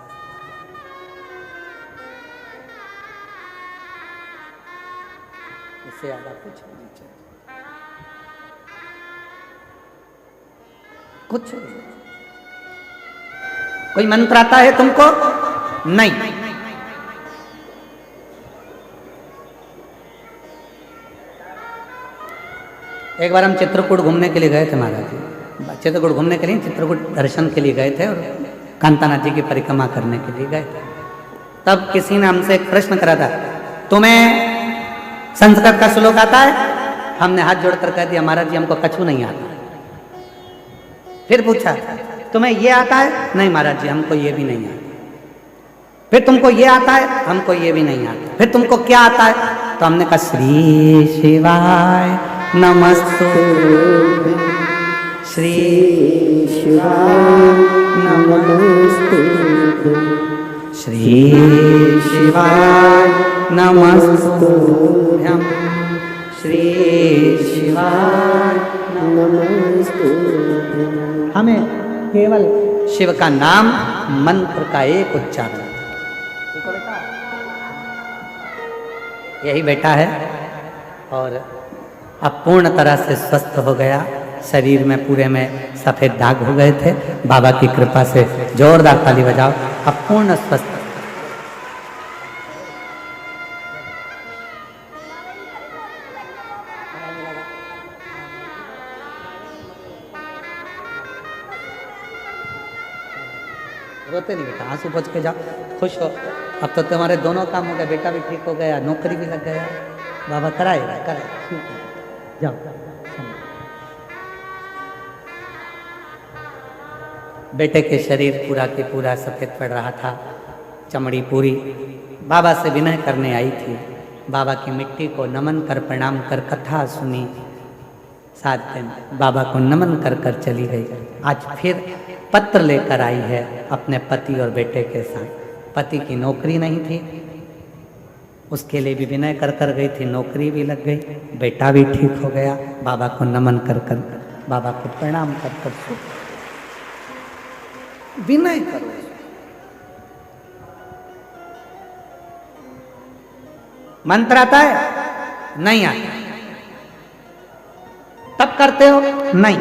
इससे ज़्यादा कुछ नहीं चाहिए, कुछ नहीं। कोई मंत्र आता है तुमको? नहीं। एक बार हम चित्रकूट घूमने के लिए गए थे महाराज जी। चित्रकूट घूमने के लिए, चित्रकूट दर्शन के लिए गए थे और कांतानाथ जी की परिक्रमा करने के लिए गए थे। तब किसी ने हमसे एक प्रश्न करा था, तुम्हें संस्कृत का श्लोक आता है? हमने हाथ जोड़कर कह दिया महाराज जी हमको कछु नहीं आता। फिर पूछा तुम्हें ये आता है? नहीं महाराज जी हमको ये भी नहीं आता। फिर तुमको ये आता है? हमको ये भी नहीं आता। फिर तुमको क्या आता है? तो हमने कहा श्री शिवाय नमस्तुभ्यं, श्री शिवाय नमस्तुभ्यं, श्री शिवाय नमस्तुभ्यं, श्री शिवाय नमस्तुभ्यं। हमें केवल शिव का नाम, मंत्र का एक उच्चारण। यही बेटा है और अब पूर्ण तरह से स्वस्थ हो गया। शरीर में पूरे में सफेद दाग हो गए थे, बाबा की कृपा से जोरदार ताली बजाओ। अब पूर्ण स्वस्थ। रोते नहीं बेटा, आंसू पोंछ के जाओ, खुश हो। अब तो तुम्हारे दोनों काम हो गए, बेटा भी ठीक हो गया, नौकरी भी लग गया, बाबा कराएगा कराएगा। जाओ बेटे के शरीर पूरा के पूरा सफेद पड़ रहा था, चमड़ी पूरी। बाबा से विनय करने आई थी, बाबा की मिट्टी को नमन कर प्रणाम कर कथा सुनी। 7 दिन बाबा को नमन कर कर चली गई। आज फिर पत्र लेकर आई है अपने पति और बेटे के साथ। पति की नौकरी नहीं थी, उसके लिए भी विनय कर कर गई थी, नौकरी भी लग गई, बेटा भी ठीक हो गया। बाबा को नमन कर कर, बाबा को प्रणाम कर कर विनय करो। मंत्र आता है? नहीं आता। तब करते हो? नहीं।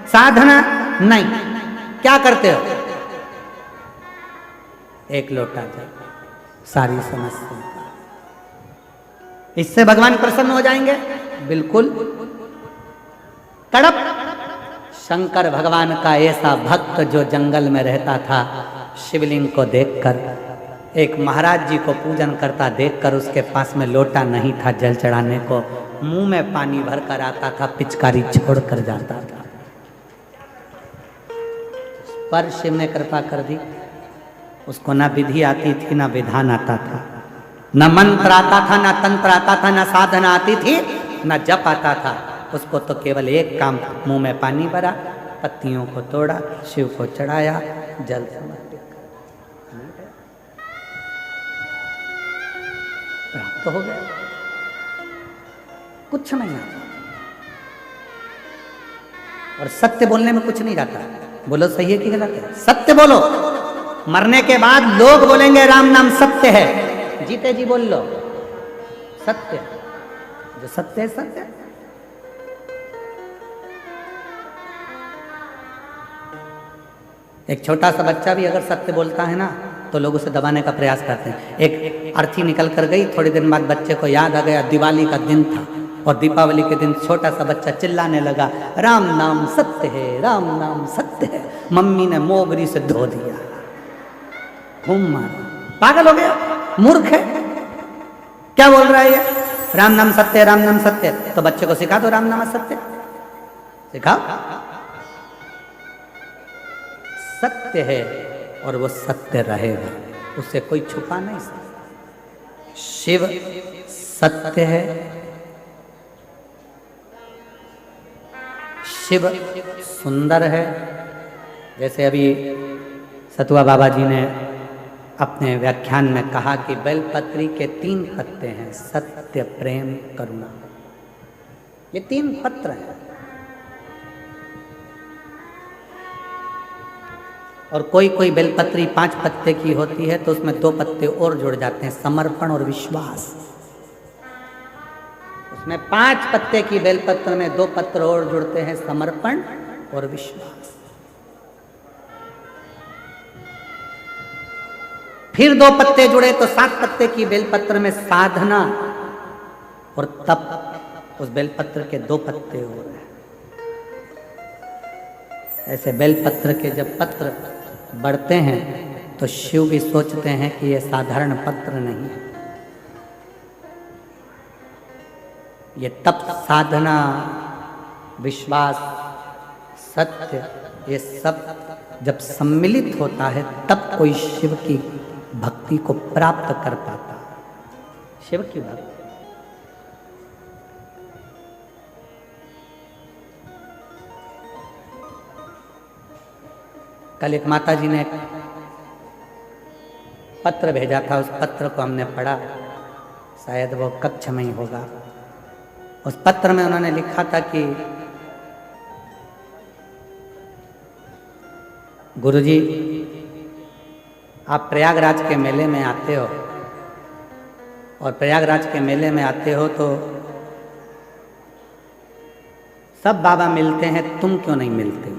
साधना? नहीं। क्या करते हो? एक लोटा जल, सारी समस्या। इससे भगवान प्रसन्न हो जाएंगे? बिल्कुल। तड़प शंकर भगवान का ऐसा भक्त जो जंगल में रहता था, शिवलिंग को देखकर, एक महाराज जी को पूजन करता देखकर उसके पास में लोटा नहीं था जल चढ़ाने को, मुंह में पानी भर कर आता था, पिचकारी छोड़ कर जाता था। पर शिव ने कृपा कर दी, उसको ना विधि आती थी ना विधान आता था, न मंत्र आता था, न तंत्र आता था, न साधना आती थी, न जप आता था। उसको तो केवल एक काम, मुंह में पानी भरा, पत्तियों को तोड़ा, शिव को चढ़ाया, जल समर्पित कर। प्राप्त हो गया, कुछ नहीं आता। और सत्य बोलने में कुछ नहीं जाता। बोलो सही है कि गलत है? सत्य बोलो। मरने के बाद लोग बोलेंगे राम नाम सत्य है, जीते जी बोल लो सत्य। जो सत्य है सत्य। एक छोटा सा बच्चा भी अगर सत्य बोलता है ना तो लोग उसे दबाने का प्रयास करते हैं। एक अर्थी निकल कर गई, थोड़ी दिन बाद बच्चे को याद आ गया दिवाली का दिन था और दीपावली के दिन छोटा सा बच्चा चिल्लाने लगा राम नाम सत्य है, राम नाम सत्य है। मम्मी ने मोगरी से धो दिया, घूम मारा, पागल हो गया, मूर्ख है, क्या बोल रहा है ये? राम नाम सत्य है, राम नाम सत्य है। तो बच्चे को सिखा दो राम नाम सत्य, सिखाओ। सत्य है और वो सत्य रहेगा, उससे कोई छुपा नहीं सकता। शिव सत्य है, शिव सुंदर है। जैसे अभी सतुआ बाबा जी ने अपने व्याख्यान में कहा कि बेलपत्री के 3 पत्ते हैं, सत्य, प्रेम, करुणा। ये 3 पत्र हैं। और कोई कोई बेलपत्री 5 पत्ते की होती है तो उसमें 2 पत्ते और जुड़ जाते हैं, समर्पण और विश्वास। उसमें 5 पत्ते की बेलपत्र में 2 पत्र और जुड़ते हैं, समर्पण और विश्वास। फिर 2 पत्ते जुड़े तो 7 पत्ते की बेलपत्र में साधना और तप। उस बेलपत्र के 2 पत्ते और हैं। ऐसे बेलपत्र के जब पत्र बढ़ते हैं तो शिव भी सोचते हैं कि ये साधारण पत्र नहीं है। ये तप, साधना, विश्वास, सत्य, ये सब जब सम्मिलित होता है तब कोई शिव की भक्ति को प्राप्त कर पाता है। शिव की भक्ति। कल एक माता जी ने पत्र भेजा था, उस पत्र को हमने पढ़ा, शायद वो कक्ष में ही होगा। उस पत्र में उन्होंने लिखा था कि गुरुजी, आप प्रयागराज के मेले में आते हो और प्रयागराज के मेले में आते हो तो सब बाबा मिलते हैं, तुम क्यों नहीं मिलते?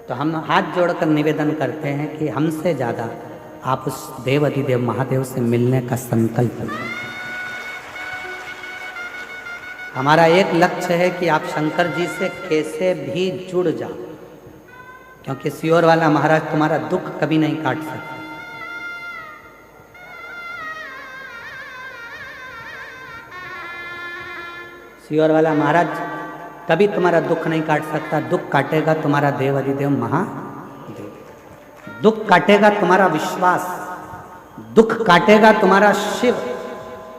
तो हम हाथ जोड़कर निवेदन करते हैं कि हमसे ज़्यादा आप उस देव अधिदेव महादेव से मिलने का संकल्प लें। हमारा एक लक्ष्य है कि आप शंकर जी से कैसे भी जुड़ जाओ, क्योंकि सियोर वाला महाराज तुम्हारा दुख कभी नहीं काट सकते। सियोर वाला महाराज कभी तुम्हारा दुख नहीं काट सकता। दुख काटेगा तुम्हारा देव अधिदेव महादेव, दुख काटेगा तुम्हारा विश्वास, दुख काटेगा तुम्हारा शिव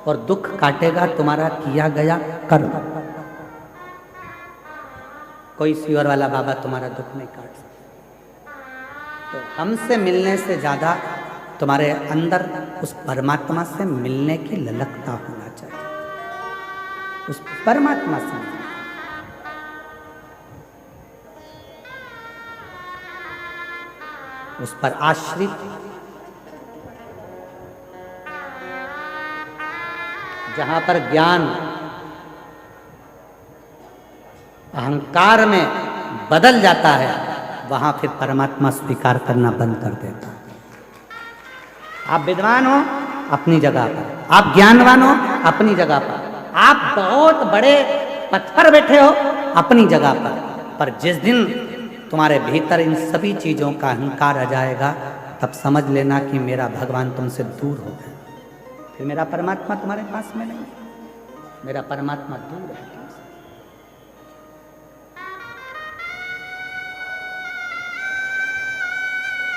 और दुख काटेगा तुम्हारा किया गया कर्म। कोई सियोर वाला बाबा तुम्हारा दुख नहीं काट सकता। तो हमसे मिलने से ज्यादा तुम्हारे अंदर उस परमात्मा से मिलने की ललकता होना चाहिए। उस परमात्मा से उस पर आश्रित, जहां पर ज्ञान अहंकार में बदल जाता है वहां फिर परमात्मा स्वीकार करना बंद कर देता है। आप विद्वान हो अपनी जगह पर, आप ज्ञानवान हो अपनी जगह पर, आप बहुत बड़े पद पर बैठे हो अपनी जगह पर जिस दिन तुम्हारे भीतर इन सभी चीजों का अहंकार आ जाएगा तब समझ लेना कि मेरा भगवान तुमसे दूर हो गया। फिर मेरा परमात्मा तुम्हारे पास में नहीं, मेरा परमात्मा दूर है तुमसे।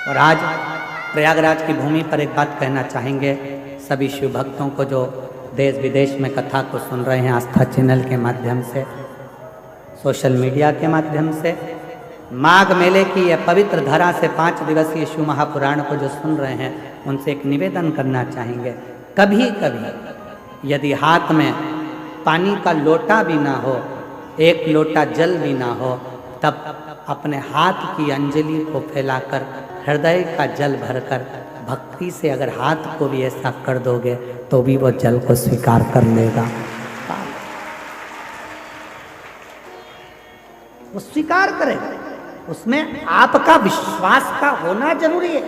और आज प्रयागराज की भूमि पर एक बात कहना चाहेंगे सभी शिव भक्तों को जो देश विदेश में कथा को सुन रहे हैं, आस्था चैनल के माध्यम से, सोशल मीडिया के माध्यम से, माघ मेले की यह पवित्र धरा से 5 दिवसीय शिव महापुराण को जो सुन रहे हैं उनसे एक निवेदन करना चाहेंगे। कभी कभी यदि हाथ में पानी का लोटा भी ना हो, एक लोटा जल भी ना हो, तब अपने हाथ की अंजलि को फैलाकर हृदय का जल भरकर भक्ति से अगर हाथ को भी ऐसा कर दोगे तो भी वो जल को स्वीकार कर लेगा। वो स्वीकार करेगा। उसमें आपका विश्वास का होना जरूरी है,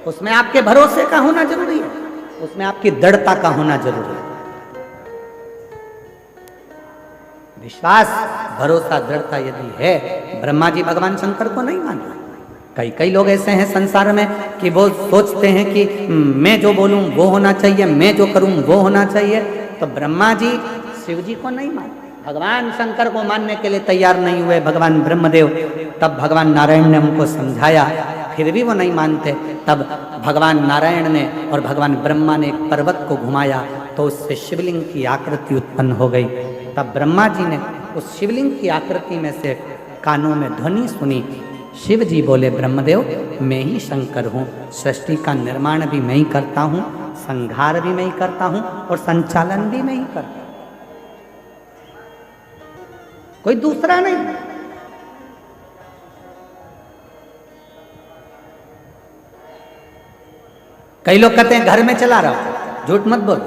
उसमें आपके भरोसे का होना जरूरी है, उसमें आपकी दृढ़ता का होना जरूरी है। विश्वास, भरोसा, दृढ़ता यदि है, ब्रह्मा जी भगवान शंकर को नहीं माना। कई लोग ऐसे हैं संसार में कि वो सोचते हैं कि मैं जो बोलूं वो होना चाहिए, मैं जो करूं वो होना चाहिए। तो ब्रह्मा जी शिव जी को नहीं माने, भगवान शंकर को मानने के लिए तैयार नहीं हुए, भगवान ब्रह्मदेव। तब भगवान नारायण ने उनको समझाया, फिर भी वो नहीं मानते। तब भगवान नारायण ने और भगवान ब्रह्मा ने एक पर्वत को घुमाया तो उससे शिवलिंग की आकृति उत्पन्न हो गई। तब ब्रह्मा जी ने उस शिवलिंग की आकृति में से कानों में ध्वनि सुनी। शिव जी बोले, ब्रह्मदेव मैं ही शंकर हूँ, सृष्टि का निर्माण भी मैं ही करता हूँ, संहार भी मैं ही करता हूँ और संचालन भी मैं ही करता हूँ, कोई दूसरा नहीं। कई लोग कहते हैं घर में चला रहा हूं, झूठ मत बोल,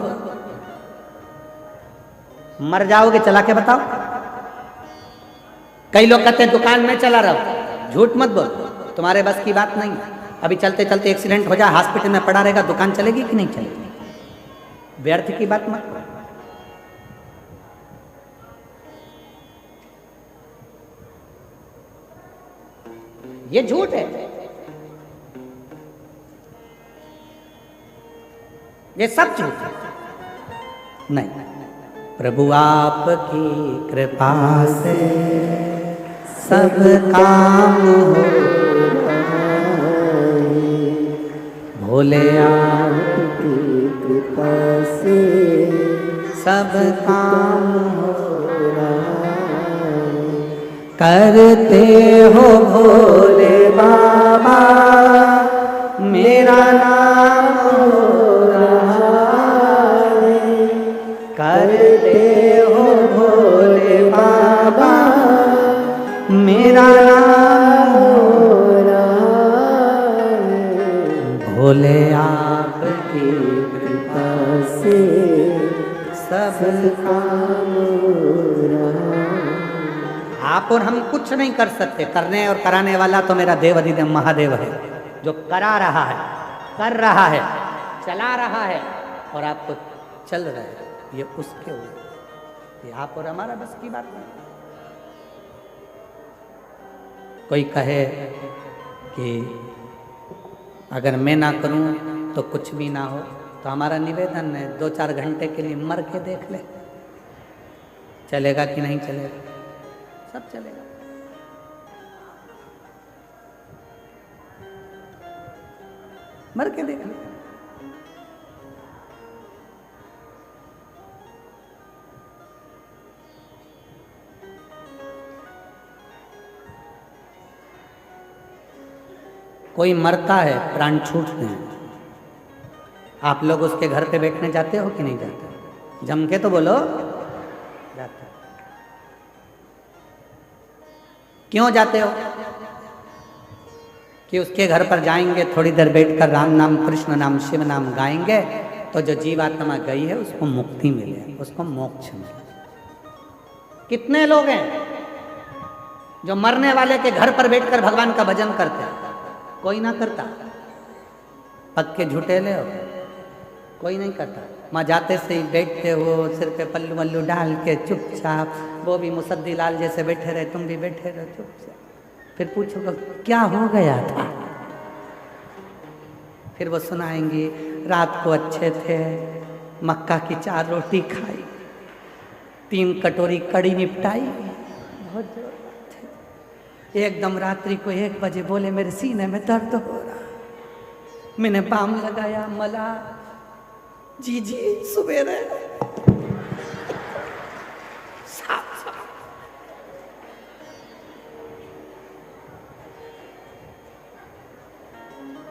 मर जाओगे, चला के बताओ। कई लोग कहते हैं दुकान में चला रहा हूं, झूठ मत बोल, तुम्हारे बस की बात नहीं है। अभी चलते चलते एक्सीडेंट हो जाए, हॉस्पिटल में पड़ा रहेगा, दुकान चलेगी कि नहीं चलेगी? व्यर्थ की बात मत करो। ये झूठ है, ये सब झूठ है। नहीं, प्रभु आपकी कृपा से सब काम हो, भोले आपकी कृपा से सब काम हो, करते हो भोले बाबा मेरा नाम हो रहा है, करते हो भोले बाबा मेरा नाम हो रहा है, भोले आपकी कृपा से सब काम हो रहा है। आप और हम कुछ नहीं कर सकते, करने और कराने वाला तो मेरा देव अधिदेव महादेव है, जो करा रहा है, कर रहा है, चला रहा है और आपको चल रहा है, ये उसके ऊपर, ये आप और हमारा बस की बात नहीं। कोई कहे कि अगर मैं ना करूं तो कुछ भी ना हो, तो हमारा निवेदन है 2-4 घंटे के लिए मर के देख ले, चलेगा कि नहीं चलेगा? सब चलेगा। मर के देख ले। कोई मरता है, प्राण छूटते हैं, आप लोग उसके घर पे बैठने जाते हो कि नहीं जाते? जम के तो बोलो, जाते। क्यों जाते हो? कि उसके घर पर जाएंगे, थोड़ी देर बैठकर राम नाम, कृष्ण नाम, शिव नाम गाएंगे तो जो जीवात्मा गई है उसको मुक्ति मिले, उसको मोक्ष मिले। कितने लोग हैं जो मरने वाले के घर पर बैठकर भगवान का भजन करते हैं? कोई ना करता। पक्के झूठेले हो, कोई नहीं करता। वहाँ जाते से ही बैठते हो, सिर पे पल्लू वल्लू डाल के चुपचाप, वो भी मुसद्दी लाल जैसे बैठे रहे, तुम भी बैठे रहो चुपचाप। फिर पूछोगे क्या हो गया था, फिर वो सुनाएंगी रात को अच्छे थे, मक्का की 4 रोटी खाई, 3 कटोरी कड़ी निपटाई, बहुत जोर थे। एकदम रात्रि को 1 बजे बोले मेरे सीने में दर्द हो रहा, मैंने बाम लगाया, मला जी सुबेरे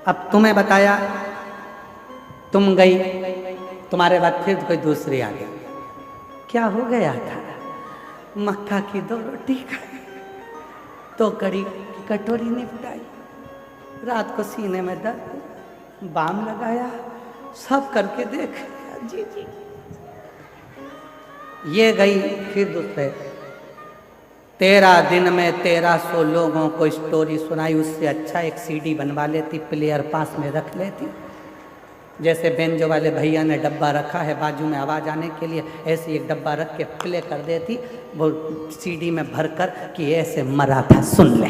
अब तुम्हें बताया, तुम गई, तुम्हारे बाद फिर कोई दूसरी आ गई। क्या हो गया था? मक्का की 2 रोटी खाई, 2 कड़ी की कटोरी निपटाई, रात को सीने में दर्द, बाम लगाया, सब करके देख लिया। जी जी। ये गई फिर दूसरे 13 दिन में 1300 लोगों को स्टोरी सुनाई। उससे अच्छा एक सीडी बनवा लेती, प्लेयर पास में रख लेती। जैसे बेंजो वाले भैया ने डब्बा रखा है बाजू में आवाज़ आने के लिए, ऐसे एक डब्बा रख के प्ले कर देती, वो सीडी में भरकर कि ऐसे मरा था सुन ले।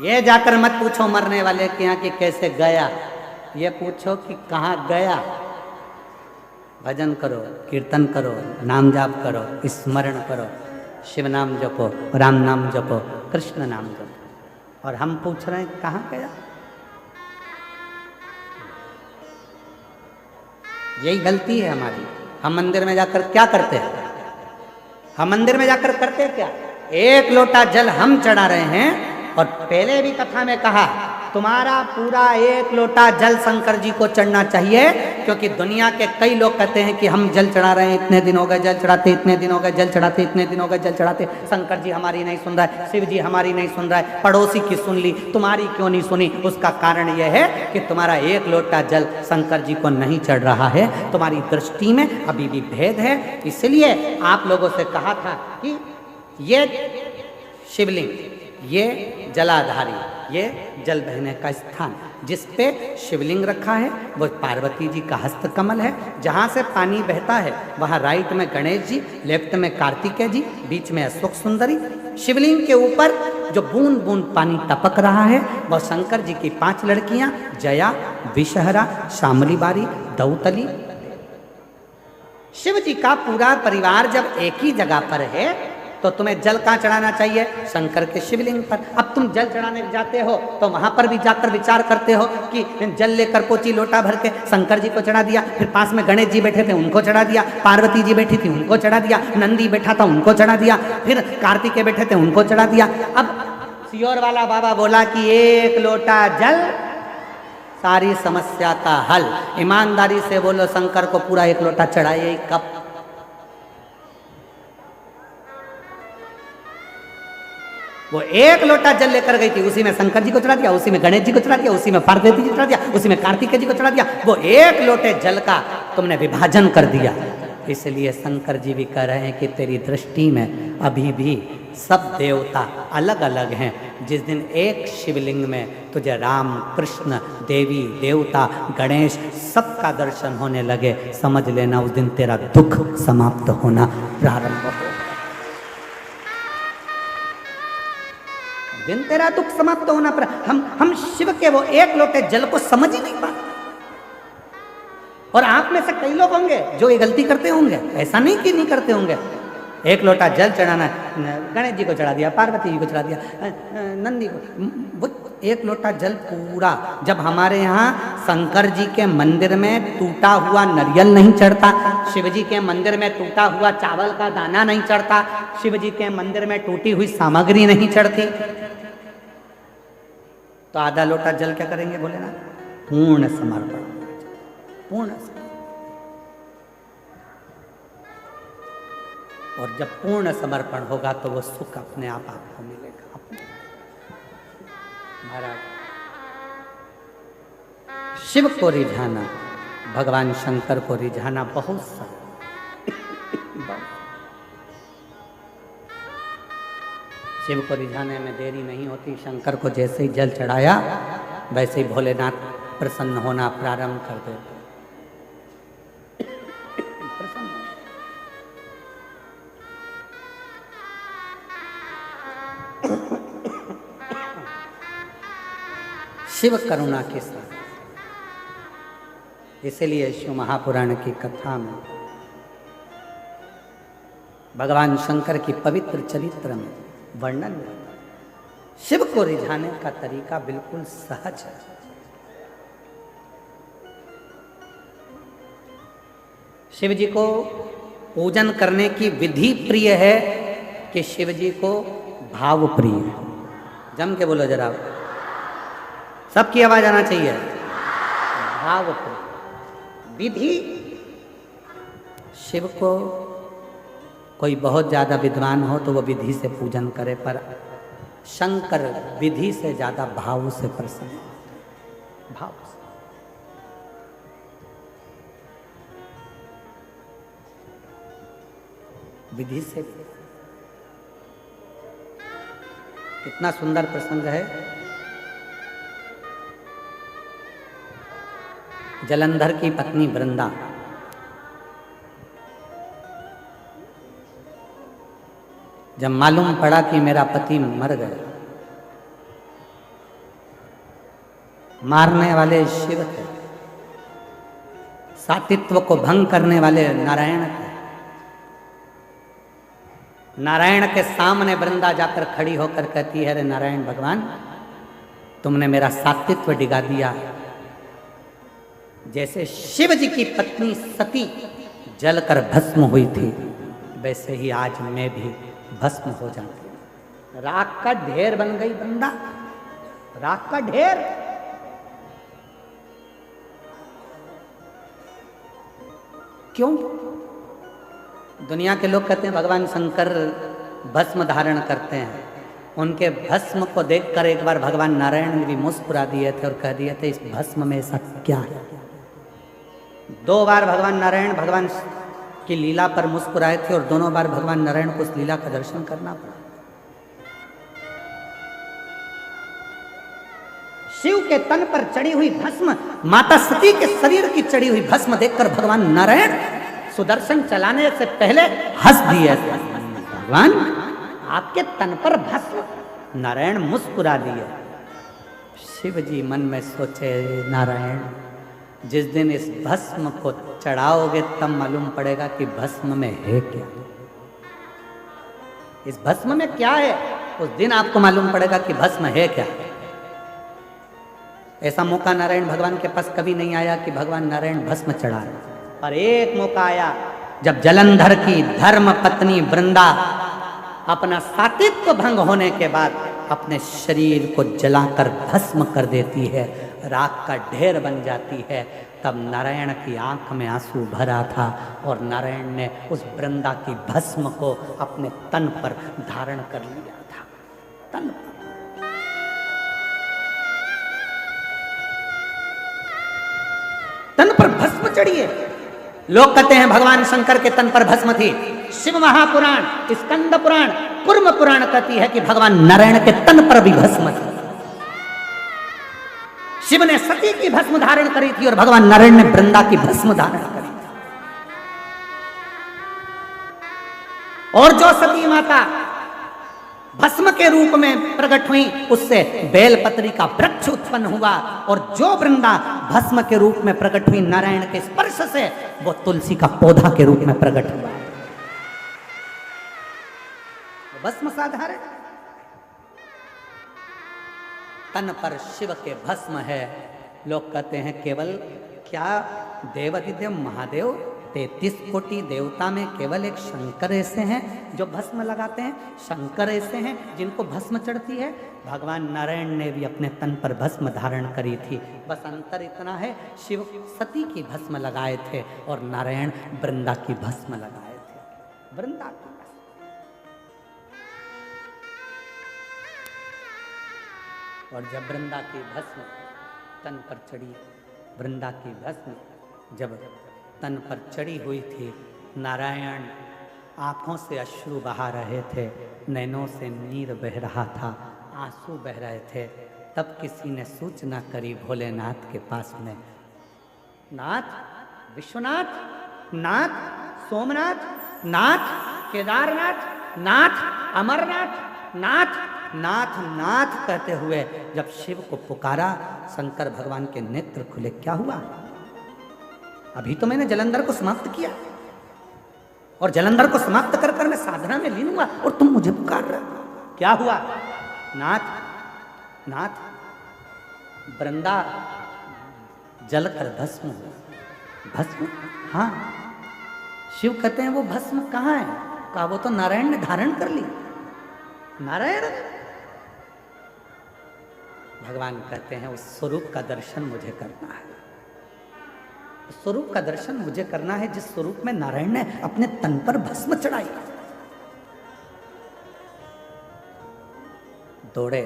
ये जाकर मत पूछो मरने वाले के यहाँ कि कैसे गया, ये पूछो कि कहाँ गया। भजन करो, कीर्तन करो, नाम जाप करो, स्मरण करो, शिव नाम जपो, राम नाम जपो, कृष्ण नाम जपो। और हम पूछ रहे हैं कहाँ गया? यही गलती है हमारी। हम मंदिर में जाकर क्या करते हैं? हम मंदिर में जाकर करते क्या? 1 लोटा जल हम चढ़ा रहे हैं। और पहले भी कथा में कहा, तुम्हारा पूरा 1 लोटा जल शंकर जी को चढ़ना चाहिए, क्योंकि दुनिया के कई लोग कहते हैं कि हम जल चढ़ा रहे हैं, इतने दिन हो गए जल चढ़ाते, इतने दिन हो गए जल चढ़ाते, इतने दिन हो गए जल चढ़ाते, शंकर जी हमारी नहीं सुन रहा है, शिव जी हमारी नहीं सुन रहा है, पड़ोसी की सुन ली, तुम्हारी क्यों नहीं सुनी? उसका कारण यह है कि तुम्हारा 1 लोटा जल शंकर जी को नहीं चढ़ रहा है, तुम्हारी दृष्टि में अभी भी भेद है। इसलिए आप लोगों से कहा था कि ये शिवलिंग, ये जलाधारी, ये जल बहने का स्थान, जिस पे शिवलिंग रखा है वो पार्वती जी का हस्त कमल है। जहाँ से पानी बहता है वहाँ राइट में गणेश जी, लेफ्ट में कार्तिकेय जी, बीच में अशोक सुंदरी। शिवलिंग के ऊपर जो बूंद बूंद पानी टपक रहा है वह शंकर जी की 5 लड़कियाँ, जया, विषहरा, शामली बारी, दौतली। शिव जी का पूरा परिवार जब एक ही जगह पर है तो तुम्हें जल कहाँ चढ़ाना चाहिए? शंकर के शिवलिंग पर। अब तुम जल चढ़ाने जाते हो तो वहां पर भी जाकर विचार करते हो कि जल लेकर पोची लोटा भर के शंकर जी को चढ़ा दिया, फिर पास में गणेश जी बैठे थे उनको चढ़ा दिया, पार्वती जी बैठी थी उनको चढ़ा दिया, नंदी बैठा था उनको चढ़ा दिया, फिर कार्तिकेय बैठे थे उनको चढ़ा दिया। अब सियोर वाला बाबा बोला कि 1 लोटा जल सारी समस्या का हल। ईमानदारी से बोलो, शंकर को पूरा 1 लोटा चढ़ाइए कब? वो 1 लोटा जल लेकर गई थी, उसी में शंकर जी को चढ़ा दिया, उसी में गणेश जी को चढ़ा दिया, उसी में पार्वती जी को चढ़ा दिया, उसी में कार्तिकेय जी को चढ़ा दिया। वो 1 लोटे जल का तुमने विभाजन कर दिया। इसलिए शंकर जी भी कह रहे हैं कि तेरी दृष्टि में अभी भी सब देवता अलग अलग हैं। जिस दिन एक शिवलिंग में तुझे राम, कृष्ण, देवी, देवता, गणेश सबका दर्शन होने लगे, समझ लेना उस दिन तेरा दुख समाप्त होना प्रारंभ हो। दिन तेरा दुख समाप्त होना पर हम शिव के वो 1 लोटे जल को समझ ही नहीं पाते। और आप में से कई लोग होंगे जो ये गलती करते होंगे, ऐसा नहीं कि नहीं करते होंगे। 1 लोटा जल चढ़ाना, गणेश जी को चढ़ा दिया, पार्वती जी को चढ़ा दिया, नंदी को, वो 1 लोटा जल पूरा। जब हमारे यहाँ शंकर जी के मंदिर में टूटा हुआ नारियल नहीं चढ़ता, शिव जी के मंदिर में टूटा हुआ चावल का दाना नहीं चढ़ता, शिव जी के मंदिर में टूटी हुई सामग्री नहीं चढ़ती, तो आधा लोटा जल क्या करेंगे? बोले ना, पूर्ण समर्पण, पूर्ण समर्पण। और जब पूर्ण समर्पण होगा तो वो सुख अपने आप आपको मिलेगा। महाराज, शिव को रिझाना, भगवान शंकर को रिझाना बहुत सरल। शिव को रिझाने में देरी नहीं होती। शंकर को जैसे ही जल चढ़ाया वैसे ही भोलेनाथ प्रसन्न होना प्रारंभ कर देते। शिव करुणा के साथ, इसलिए शिव महापुराण की कथा में भगवान शंकर की पवित्र चरित्र में वर्णन है। शिव को रिझाने का तरीका बिल्कुल सहज है। शिव जी को पूजन करने की विधि प्रिय है कि शिव जी को भाव प्रिय है? जम के बोलो जरा, सबकी आवाज आना चाहिए। भाव को। विधि, शिव को कोई बहुत ज्यादा विद्वान हो तो वो विधि से पूजन करे, पर शंकर विधि से ज्यादा भाव से प्रसन्न, भाव से। विधि से। कितना सुंदर प्रसंग है। जलंधर की पत्नी वृंदा जब मालूम पड़ा कि मेरा पति मर गया, मारने वाले शिव थे, सातित्व को भंग करने वाले नारायण थे। नारायण के सामने वृंदा जाकर खड़ी होकर कहती है, अरे नारायण भगवान, तुमने मेरा सातित्व डिगा दिया। जैसे शिव जी की पत्नी सती जलकर भस्म हुई थी, वैसे ही आज मैं भी भस्म हो जाती। राख का ढेर बन गई वृंदा, राख का ढेर। क्यों? दुनिया के लोग कहते हैं भगवान शंकर भस्म धारण करते हैं। उनके भस्म को देखकर एक बार भगवान नारायण ने भी मुस्कुरा दिए थे और कह दिए थे, इस भस्म में ऐसा क्या है। 2 बार भगवान नारायण भगवान की लीला पर मुस्कुराए थे और दोनों बार भगवान नारायण को उस लीला का दर्शन करना पड़ा। शिव के तन पर चढ़ी हुई भस्म, माता सती के शरीर की चढ़ी हुई भस्म देखकर भगवान नारायण सुदर्शन चलाने से पहले हंस दिए। भगवान, आपके तन पर भस्म। नारायण मुस्कुरा दिए। शिव जी मन में सोचे, नारायण, जिस दिन इस भस्म को चढ़ाओगे तब मालूम पड़ेगा कि भस्म में है क्या, इस भस्म में क्या है। उस दिन आपको मालूम पड़ेगा कि भस्म है क्या। ऐसा मौका नारायण भगवान के पास कभी नहीं आया कि भगवान नारायण भस्म चढ़ा रहे, पर एक मौका आया जब जलंधर की धर्म पत्नी वृंदा अपना सातित्व भंग होने के बाद अपने शरीर को जलाकर भस्म कर देती है, राख का ढेर बन जाती है। तब नारायण की आंख में आंसू भरा था और नारायण ने उस वृंदा की भस्म को अपने तन पर धारण कर लिया था। तन पर। तन पर भस्म चढ़ी है। लोग कहते हैं भगवान शंकर के तन पर भस्म थी। शिव महापुराण, स्कंद पुराण, कुर्म पुराण कहती है कि भगवान नारायण के तन पर भी भस्म थी। शिव ने सती की भस्म धारण करी थी और भगवान नारायण ने वृंदा की भस्म धारण करी थी। और जो सती माता भस्म के रूप में प्रकट हुई, उससे बेलपत्री का वृक्ष उत्पन्न हुआ, और जो वृंदा भस्म के रूप में प्रकट हुई नारायण के स्पर्श से, वो तुलसी का पौधा के रूप में प्रकट हुआ। भस्म साधारण, तन पर शिव के भस्म है। लोग कहते हैं केवल क्या देवादिदेव महादेव 33 कोटि देवता में केवल एक शंकर ऐसे हैं जो भस्म लगाते हैं, शंकर ऐसे हैं जिनको भस्म चढ़ती है। भगवान नारायण ने भी अपने तन पर भस्म धारण करी थी। बस अंतर इतना है, शिव सती की भस्म लगाए थे और नारायण वृंदा की भस्म लगाए थे। वृंदा की और जब वृंदा की भस्म तन पर चढ़ी, वृंदा की भस्म जब तन पर चढ़ी हुई थी, नारायण आंखों से अश्रु बहा रहे थे, नैनों से नीर बह रहा था, आंसू बह रहे थे। तब किसी ने सूचना करी भोलेनाथ के पास में, नाथ, विश्वनाथ, नाथ, सोमनाथ, नाथ, केदारनाथ, नाथ, अमरनाथ, नाथ, नाथ, नाथ कहते हुए जब शिव को पुकारा, शंकर भगवान के नेत्र खुले। क्या हुआ? अभी तो मैंने जलंधर को समाप्त किया और जलंधर को समाप्त कर कर मैं साधना में लीन हुआ और तुम मुझे पुकार रहे हो। क्या हुआ? नाथ, नाथ, वृंदा जलकर भस्म हुआ। भस्म? हाँ। शिव कहते हैं वो भस्म कहाँ है? कहा वो तो नारायण ने धारण कर ली। नारायण? भगवान कहते हैं उस स्वरूप का दर्शन मुझे करना है। स्वरूप का दर्शन मुझे करना है जिस स्वरूप में नारायण ने अपने तन पर भस्म चढ़ाई। दौड़े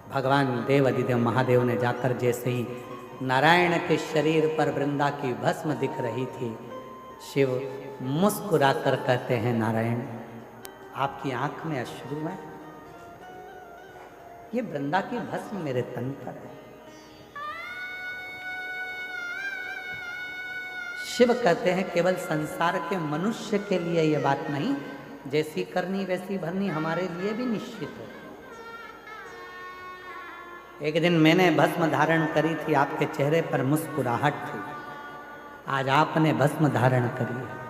भगवान देव अधिदेव महादेव ने जाकर जैसे ही नारायण के शरीर पर वृंदा की भस्म दिख रही थी, शिव मुस्कुराकर कहते हैं, नारायण आपकी आंख में अश्रु है, ये वृंदा की भस्म मेरे तन पर है। शिव कहते हैं केवल संसार के मनुष्य के लिए यह बात नहीं, जैसी करनी वैसी भरनी हमारे लिए भी निश्चित है। एक दिन मैंने भस्म धारण करी थी, आपके चेहरे पर मुस्कुराहट थी, आज आपने भस्म धारण करी है।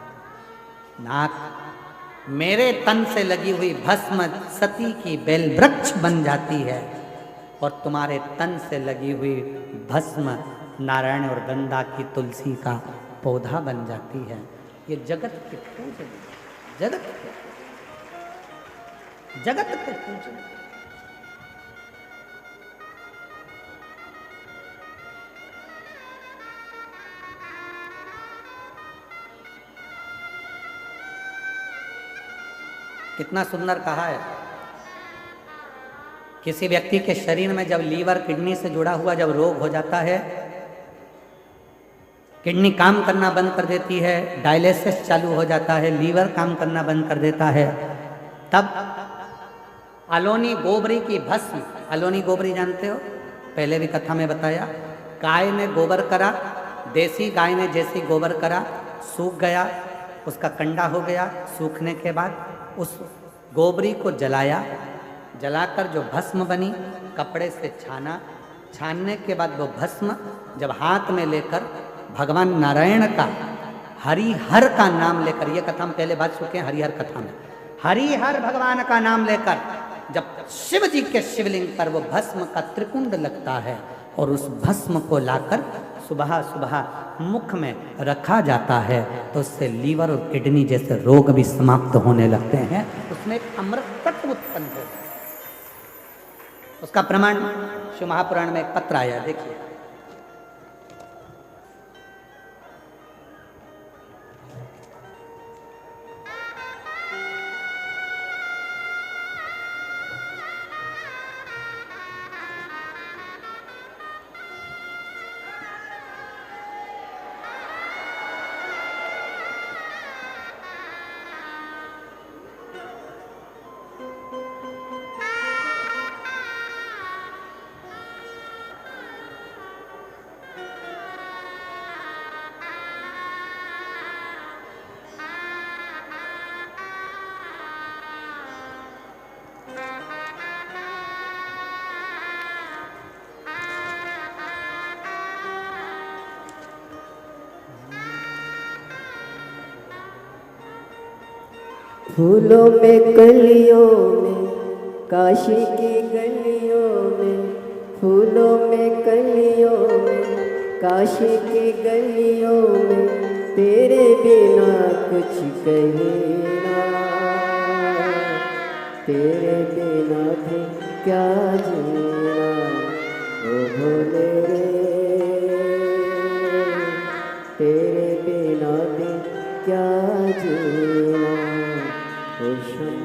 नाक मेरे तन से लगी हुई भस्म सती की बेल वृक्ष बन जाती है और तुम्हारे तन से लगी हुई भस्म नारायण और वृंदा की तुलसी का पौधा बन जाती है। ये जगत के पूजन, जगत के पूजन। कितना सुंदर कहा है। किसी व्यक्ति के शरीर में जब लीवर किडनी से जुड़ा हुआ जब रोग हो जाता है, किडनी काम करना बंद कर देती है, डायलिसिस चालू हो जाता है, लीवर काम करना बंद कर देता है, तब अलोनी गोबरी की भस्म, अलोनी गोबरी जानते हो, पहले भी कथा में बताया, गाय ने गोबर करा, देसी गाय ने जैसी गोबर करा, सूख गया, उसका कंडा हो गया, सूखने के बाद उस गोबरी को जलाया, जलाकर जो भस्म बनी कपड़े से छाना, छानने के बाद वो भस्म जब हाथ में लेकर भगवान नारायण का हरिहर का नाम लेकर, ये कथा हम पहले बात चुके हैं हरिहर कथा में, हरिहर भगवान का नाम लेकर जब शिव जी के शिवलिंग पर वो भस्म का त्रिकुंड लगता है और उस भस्म को लाकर सुबह सुबह मुख में रखा जाता है तो उससे लीवर और किडनी जैसे रोग भी समाप्त होने लगते हैं, उसमें एक अमृत तत्व उत्पन्न हो। उसका प्रमाण शिव महापुराण में एक पत्र आया, देखिए। फूलों में कलियों में काशी की गलियों में, फूलों में कलियों में काशी की गलियों में, तेरे बिना कुछ कहना, तेरे बिना भी क्या जीना, ओ भोले तेरे बिना भी क्या जीना।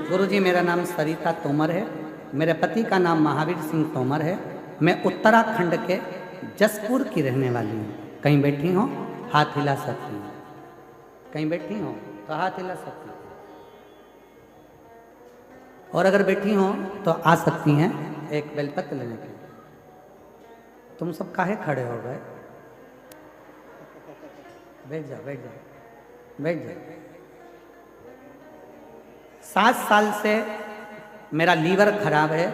गुरुजी मेरा नाम सरिता तोमर है, मेरे पति का नाम महावीर सिंह तोमर है, मैं उत्तराखंड के जसपुर की रहने वाली हूँ। कहीं बैठी हो हाथ हिला सकती हूँ, कहीं बैठी हो तो हाथ हिला सकती हूँ, और अगर बैठी हो तो आ सकती हैं एक बेलपत्र लेने के लिए। तुम सब काहे खड़े हो गए? बैठ जाओ बैठ जाओ बैठ जाओ। 7 साल से मेरा लीवर खराब है,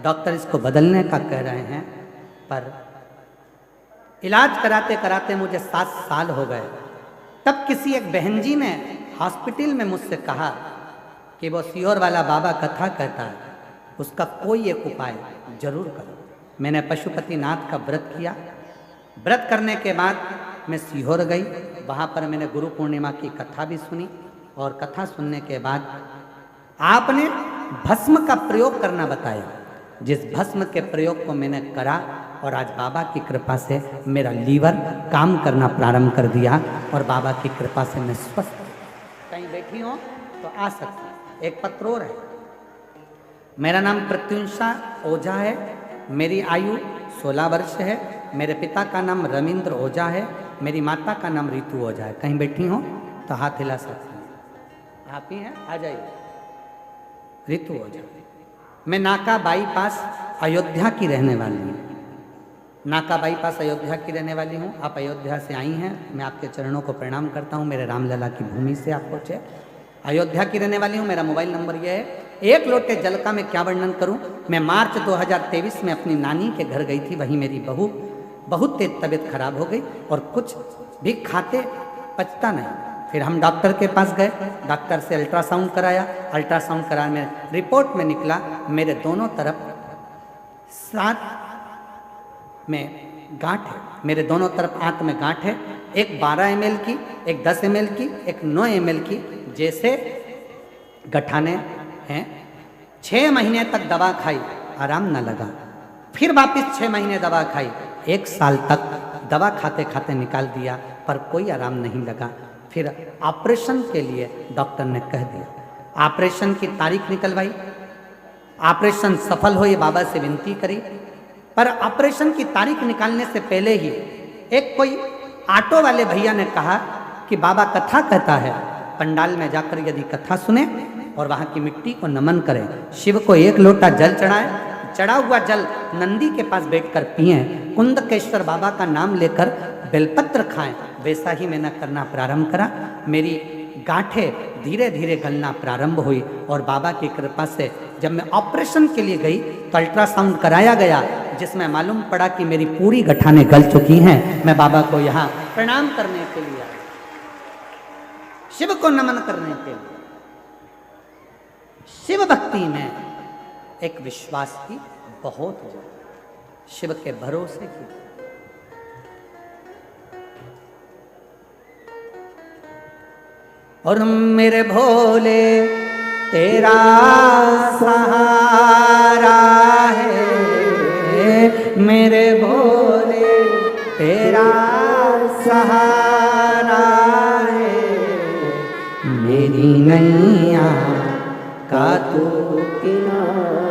डॉक्टर इसको बदलने का कह रहे हैं, पर इलाज कराते कराते मुझे 7 साल हो गए। तब किसी एक बहन जी ने हॉस्पिटल में मुझसे कहा कि वो सीहोर वाला बाबा कथा कहता है, उसका कोई एक उपाय जरूर करो। मैंने पशुपतिनाथ का व्रत किया। व्रत करने के बाद मैं सीहोर गई, वहाँ पर मैंने गुरु पूर्णिमा की कथा भी सुनी, और कथा सुनने के बाद आपने भस्म का प्रयोग करना बताया। जिस भस्म के प्रयोग को मैंने करा और आज बाबा की कृपा से मेरा लीवर काम करना प्रारंभ कर दिया और बाबा की कृपा से मैं स्वस्थ हूं। कहीं बैठी हो तो आ सकती है। एक पत्र और है। मेरा नाम प्रत्युषा ओझा है, मेरी आयु 16 वर्ष है, मेरे पिता का नाम रविंद्र ओझा है, मेरी माता का नाम रितु ओझा है। कहीं बैठी हो तो हाथ हिला सकती हैं। आप ही हैं, आ जाइए। रितु ओझा। मैं नाका बाईपास अयोध्या की रहने वाली हूँ। नाका बाईपास अयोध्या की रहने वाली हूँ। आप अयोध्या से आई हैं, मैं आपके चरणों को प्रणाम करता हूँ। मेरे रामलला की भूमि से आप पहुँचे। अयोध्या की रहने वाली हूँ। मेरा मोबाइल नंबर यह है। एक लोटे जल का मैं क्या वर्णन करूं। मैं मार्च 2023 में अपनी नानी के घर गई थी। वहीं मेरी बहू बहुत तेज तबीयत खराब हो गई और कुछ भी खाते पचता नहीं। फिर हम डॉक्टर के पास गए, डॉक्टर से अल्ट्रासाउंड कराया। अल्ट्रासाउंड कराने में रिपोर्ट में निकला मेरे दोनों तरफ 7 में गांठ है। मेरे दोनों तरफ आंत में गांठ है। एक 12 ml की, एक 10 ml की, एक 9 ml की, जैसे गठाने हैं। 6 महीने तक दवा खाई, आराम न लगा। फिर वापस 6 महीने दवा खाई। 1 साल तक दवा खाते खाते निकाल दिया पर कोई आराम नहीं लगा। फिर ऑपरेशन के लिए डॉक्टर ने कह दिया। ऑपरेशन की तारीख निकलवाई। ऑपरेशन सफल हो ये बाबा से विनती करी, पर ऑपरेशन की तारीख निकालने से पहले ही एक कोई ऑटो वाले भैया ने कहा कि बाबा कथा कहता है, पंडाल में जाकर यदि कथा सुने और वहाँ की मिट्टी को नमन करें, शिव को 1 लोटा जल चढ़ाएं, चढ़ा हुआ जल नंदी के पास बैठकर पिएं, कुंदकेश्वर बाबा का नाम लेकर बेलपत्र खाएं, वैसा ही मैंने करना प्रारंभ करा। मेरी गांठें धीरे धीरे गलना प्रारंभ हुई और बाबा की कृपा से जब मैं ऑपरेशन के लिए गई तो अल्ट्रासाउंड कराया गया, जिसमें मालूम पड़ा कि मेरी पूरी गठाने गल चुकी हैं। मैं बाबा को यहाँ प्रणाम करने के लिए आया, शिव को नमन करने के लिए। शिव भक्ति में एक विश्वास की बहुत जरूरत, शिव के भरोसे की। और मेरे भोले तेरा सहारा है, मेरे भोले तेरा सहारा है, मेरी नैया का तू किनारा